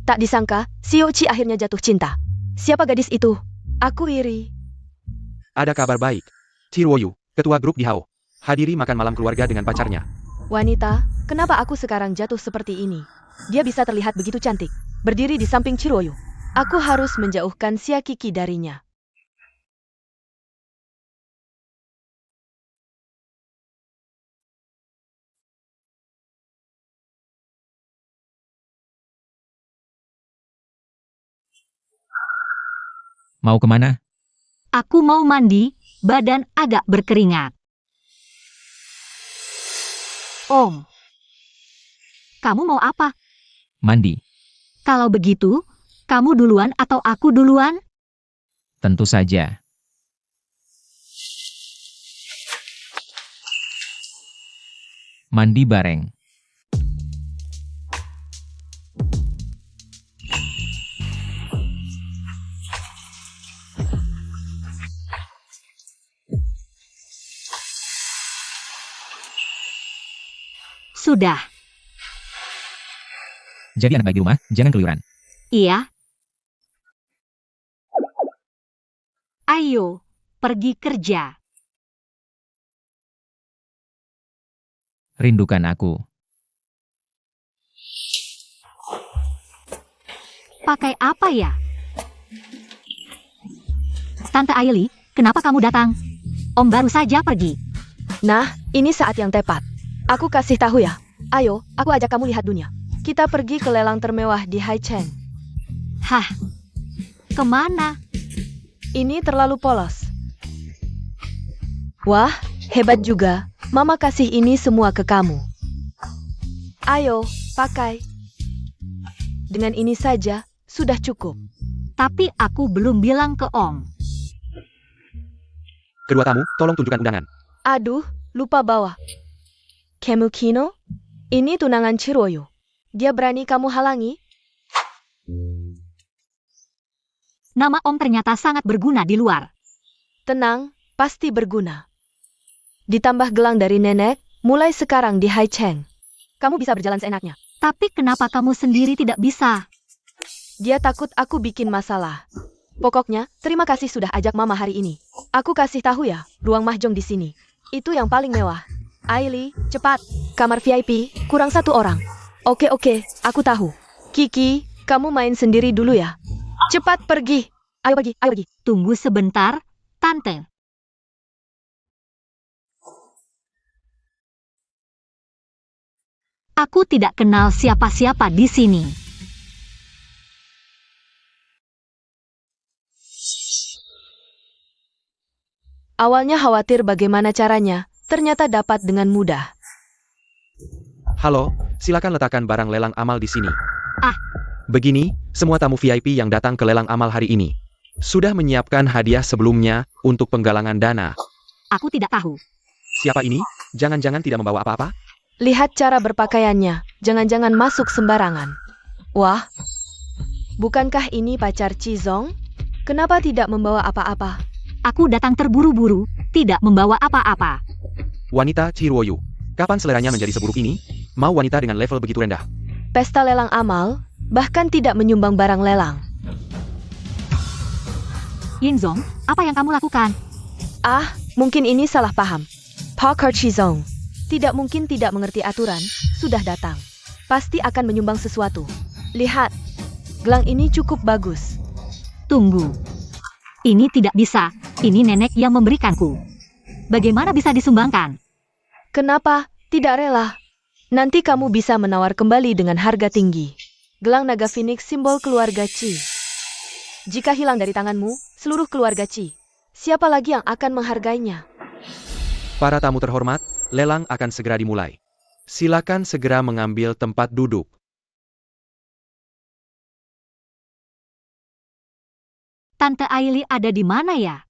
tak disangka, Siochi akhirnya jatuh cinta. Siapa gadis itu? Aku iri. Ada kabar baik. Chiruoyu, ketua grup di Hao, hadiri makan malam keluarga dengan pacarnya. Wanita, kenapa aku sekarang jatuh seperti ini? Dia bisa terlihat begitu cantik, berdiri di samping Chiroyu. Aku harus menjauhkan Siakiki darinya. Mau kemana? Aku mau mandi, badan agak berkeringat. Om, kamu mau apa? Mandi. Kalau begitu, kamu duluan atau aku duluan? Tentu saja. Mandi bareng. Sudah. Jadi anak baik di rumah, jangan keluyuran. Iya. Ayo, pergi kerja. Rindukan aku. Pakai apa ya? Tante Aili, kenapa kamu datang? Om baru saja pergi. Nah, ini saat yang tepat. Aku kasih tahu ya. Ayo, aku ajak kamu lihat dunia. Kita pergi ke lelang termewah di Haicheng. Hah? Kemana? Ini terlalu polos. Wah, hebat juga. Mama kasih ini semua ke kamu. Ayo, pakai. Dengan ini saja, sudah cukup. Tapi aku belum bilang ke Om. Kedua tamu, tolong tunjukkan undangan. Aduh, lupa bawa. Kemukino? Ini tunangan Chiroyu. Dia berani kamu halangi? Nama Om ternyata sangat berguna di luar. Tenang, pasti berguna. Ditambah gelang dari nenek, mulai sekarang di Haicheng. Kamu bisa berjalan seenaknya. Tapi kenapa kamu sendiri tidak bisa? Dia takut aku bikin masalah. Pokoknya, terima kasih sudah ajak mama hari ini. Aku kasih tahu ya, ruang mahjong di sini. Itu yang paling mewah. Aili, cepat. Kamar VIP, kurang 1 orang. Oke, aku tahu. Kiki, kamu main sendiri dulu ya. Cepat pergi. Ayo pergi, ayo pergi. Tunggu sebentar, Tante. Aku tidak kenal siapa-siapa di sini. Awalnya khawatir bagaimana caranya, ternyata dapat dengan mudah. Halo, silakan letakkan barang lelang amal di sini. Ah. Begini, semua tamu VIP yang datang ke lelang amal hari ini sudah menyiapkan hadiah sebelumnya untuk penggalangan dana. Aku tidak tahu. Siapa ini? Jangan-jangan tidak membawa apa-apa? Lihat cara berpakaiannya, jangan-jangan masuk sembarangan. Wah, bukankah ini pacar Chizong? Kenapa tidak membawa apa-apa? Aku datang terburu-buru, tidak membawa apa-apa. Wanita Chiruoyu, kapan seleranya menjadi seburuk ini? Mau wanita dengan level begitu rendah? Pesta lelang amal, bahkan tidak menyumbang barang lelang. Yinzong, apa yang kamu lakukan? Ah, mungkin ini salah paham. Pakar Chizong tidak mungkin tidak mengerti aturan, sudah datang. Pasti akan menyumbang sesuatu. Lihat, gelang ini cukup bagus. Tunggu. Ini tidak bisa, ini nenek yang memberikanku. Bagaimana bisa disumbangkan? Kenapa? Tidak rela. Nanti kamu bisa menawar kembali dengan harga tinggi. Gelang naga Phoenix simbol keluarga Chi. Jika hilang dari tanganmu, seluruh keluarga Chi, siapa lagi yang akan menghargainya? Para tamu terhormat, lelang akan segera dimulai. Silakan segera mengambil tempat duduk. Tante Aili ada di mana ya?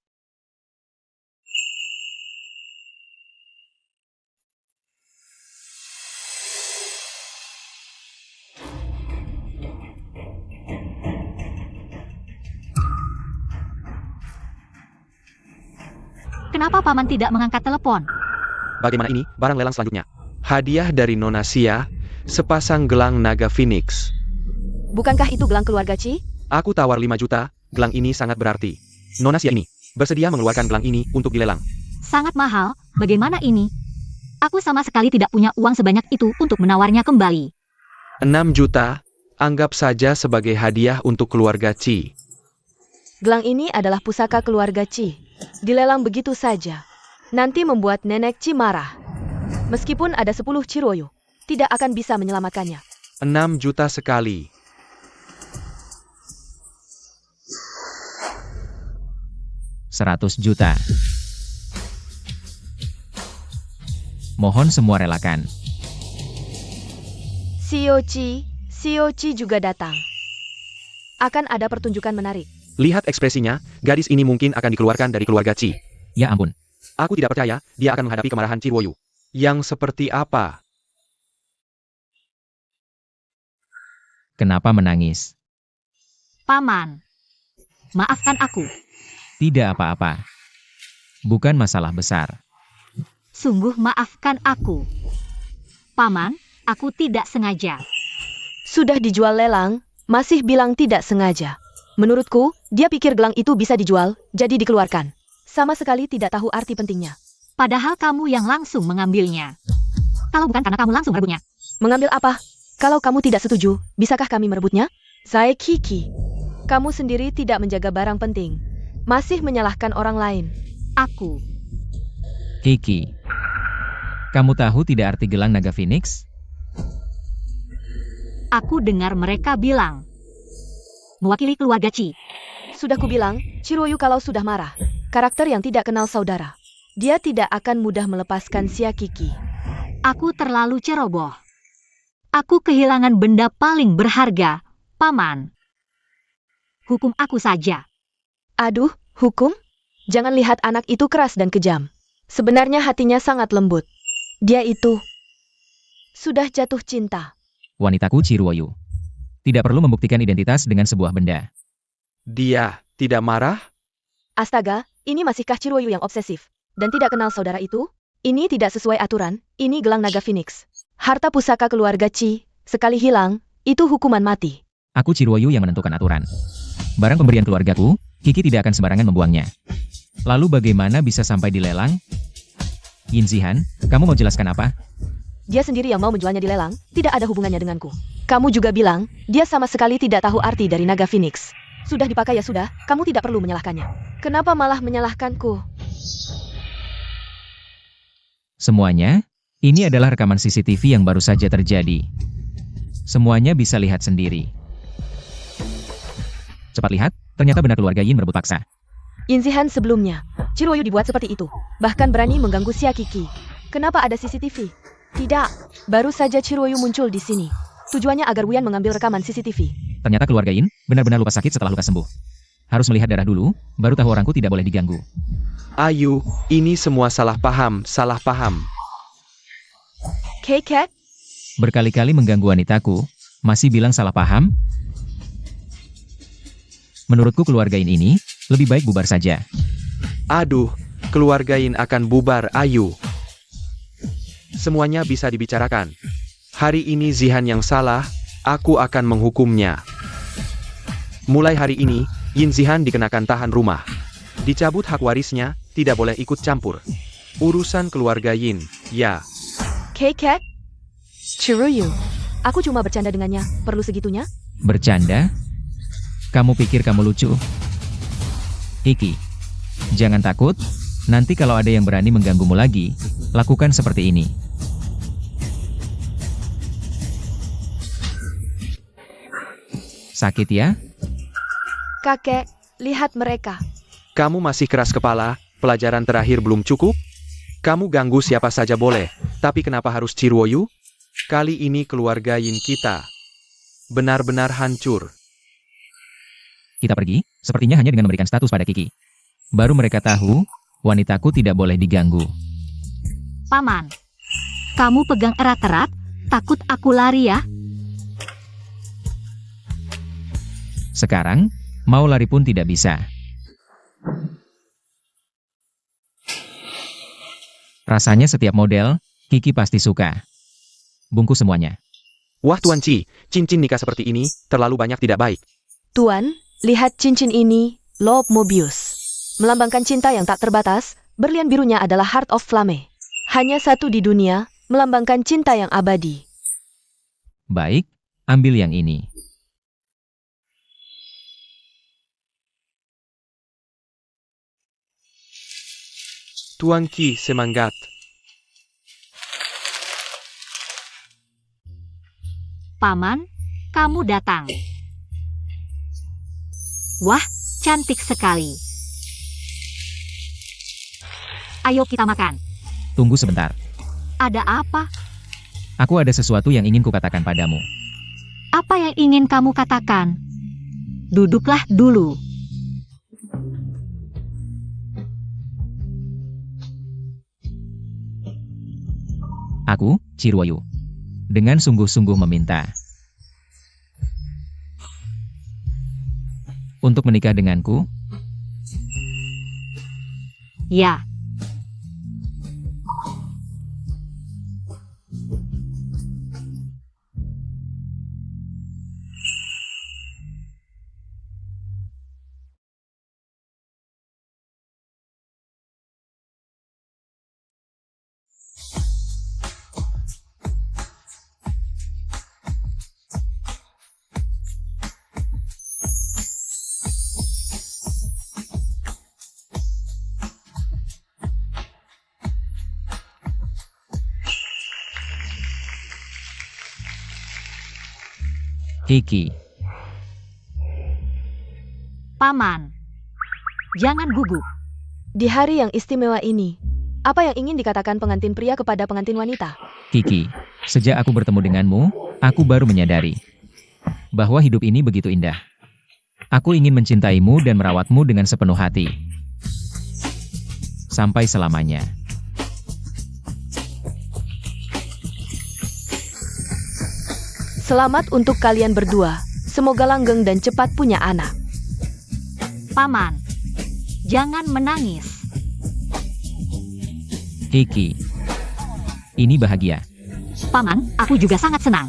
Kenapa Paman tidak mengangkat telepon? Bagaimana ini, barang lelang selanjutnya? Hadiah dari Nona Sia, sepasang gelang naga Phoenix. Bukankah itu gelang keluarga Chi? Aku tawar 5 juta, gelang ini sangat berarti. Nona Sia ini, bersedia mengeluarkan gelang ini untuk dilelang. Sangat mahal, bagaimana ini? Aku sama sekali tidak punya uang sebanyak itu untuk menawarnya kembali. 6 juta, anggap saja sebagai hadiah untuk keluarga Chi. Gelang ini adalah pusaka keluarga Chi. Dilelang begitu saja. Nanti membuat nenek Chi marah. Meskipun ada 10 Chiroyu, tidak akan bisa menyelamatkannya. 6 juta sekali. Seratus juta. Mohon semua relakan. Siochi juga datang. Akan ada pertunjukan menarik. Lihat ekspresinya, gadis ini mungkin akan dikeluarkan dari keluarga Chi. Ya ampun. Aku tidak percaya, dia akan menghadapi kemarahan Chiroyu. Yang seperti apa? Kenapa menangis? Paman, maafkan aku. Tidak apa-apa. Bukan masalah besar. Sungguh maafkan aku. Paman, aku tidak sengaja. Sudah dijual lelang, masih bilang tidak sengaja. Menurutku, dia pikir gelang itu bisa dijual, jadi dikeluarkan. Sama sekali tidak tahu arti pentingnya. Padahal kamu yang langsung mengambilnya. Kalau bukan karena kamu langsung merebutnya. Mengambil apa? Kalau kamu tidak setuju, bisakah kami merebutnya? Saya Kiki. Kamu sendiri tidak menjaga barang penting. Masih menyalahkan orang lain. Aku. Kiki. Kamu tahu tidak arti gelang naga Phoenix? Aku dengar mereka bilang. Mewakili keluarga Chi. Sudah kubilang, Chiroyu kalau sudah marah. Karakter yang tidak kenal saudara. Dia tidak akan mudah melepaskan Sia Kiki. Aku terlalu ceroboh. Aku kehilangan benda paling berharga, Paman. Hukum aku saja. Aduh, hukum? Jangan lihat anak itu keras dan kejam. Sebenarnya hatinya sangat lembut. Dia itu sudah jatuh cinta. Wanitaku Chiruoyu. Tidak perlu membuktikan identitas dengan sebuah benda. Dia tidak marah? Astaga, ini masihkah Chiroyu yang obsesif? Dan tidak kenal saudara itu? Ini tidak sesuai aturan, ini gelang naga Phoenix. Harta pusaka keluarga Chi, sekali hilang, itu hukuman mati. Aku Chiruoyu yang menentukan aturan. Barang pemberian keluargaku, Kiki tidak akan sembarangan membuangnya. Lalu bagaimana bisa sampai dilelang? Yin Zihan, kamu mau jelaskan apa? Dia sendiri yang mau menjualnya di lelang, tidak ada hubungannya denganku. Kamu juga bilang, dia sama sekali tidak tahu arti dari naga Phoenix. Sudah dipakai ya sudah, kamu tidak perlu menyalahkannya. Kenapa malah menyalahkanku? Semuanya, ini adalah rekaman CCTV yang baru saja terjadi. Semuanya bisa lihat sendiri. Cepat lihat, ternyata benar keluarga Yin merebut paksa. Inzihan sebelumnya, Chiroyu dibuat seperti itu. Bahkan berani mengganggu Sia Kiki. Kenapa ada CCTV? Tidak, baru saja Chiroyu muncul di sini. Tujuannya agar Wuyan mengambil rekaman CCTV. Ternyata keluarga Yin benar-benar luka sakit setelah luka sembuh. Harus melihat darah dulu, baru tahu orangku tidak boleh diganggu. Ayu, ini semua salah paham, salah paham. Keket? Berkali-kali mengganggu wanitaku, masih bilang salah paham? Menurutku keluarga Yin ini, lebih baik bubar saja. Aduh, keluarga Yin akan bubar, Ayu. Semuanya bisa dibicarakan. Hari ini Zihan yang salah, aku akan menghukumnya. Mulai hari ini, Yin Zihan dikenakan tahan rumah. Dicabut hak warisnya, tidak boleh ikut campur. Urusan keluarga Yin, ya. Keket? Chiroyu. Aku cuma bercanda dengannya, perlu segitunya? Bercanda? Kamu pikir kamu lucu? Iki, jangan takut, nanti kalau ada yang berani mengganggumu lagi, lakukan seperti ini. Sakit ya? Kakek, lihat mereka. Kamu masih keras kepala, pelajaran terakhir belum cukup? Kamu ganggu siapa saja boleh, tapi kenapa harus Chiruoyu? Kali ini keluarga Yin kita benar-benar hancur. Kita pergi, sepertinya hanya dengan memberikan status pada Kiki. Baru mereka tahu, wanitaku tidak boleh diganggu. Paman, kamu pegang erat-erat, takut aku lari ya? Sekarang, mau lari pun tidak bisa. Rasanya setiap model, Kiki pasti suka. Bungkus semuanya. Wah Tuan Ci, cincin nikah seperti ini, terlalu banyak tidak baik. Tuan, lihat cincin ini, Love Mobius. Melambangkan cinta yang tak terbatas, berlian birunya adalah Heart of Flame. Hanya satu di dunia, melambangkan cinta yang abadi. Baik, ambil yang ini. Tuan Ki semangat. Paman, kamu datang. Wah, cantik sekali. Ayo kita makan. Tunggu sebentar. Ada apa? Aku ada sesuatu yang ingin kukatakan padamu. Apa yang ingin kamu katakan? Duduklah dulu. Aku, Cirwoyu, dengan sungguh-sungguh meminta untuk menikah denganku. Ya. Kiki, Paman, jangan gugup. Di hari yang istimewa ini, apa yang ingin dikatakan pengantin pria kepada pengantin wanita? Kiki, sejak aku bertemu denganmu, aku baru menyadari bahwa hidup ini begitu indah. Aku ingin mencintaimu dan merawatmu dengan sepenuh hati. Sampai selamanya. Selamat untuk kalian berdua. Semoga langgeng dan cepat punya anak. Paman, jangan menangis. Kiki, ini bahagia. Paman, aku juga sangat senang.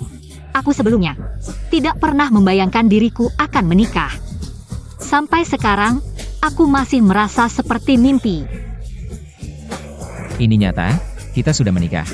Aku sebelumnya tidak pernah membayangkan diriku akan menikah. Sampai sekarang, aku masih merasa seperti mimpi. Ini nyata, kita sudah menikah.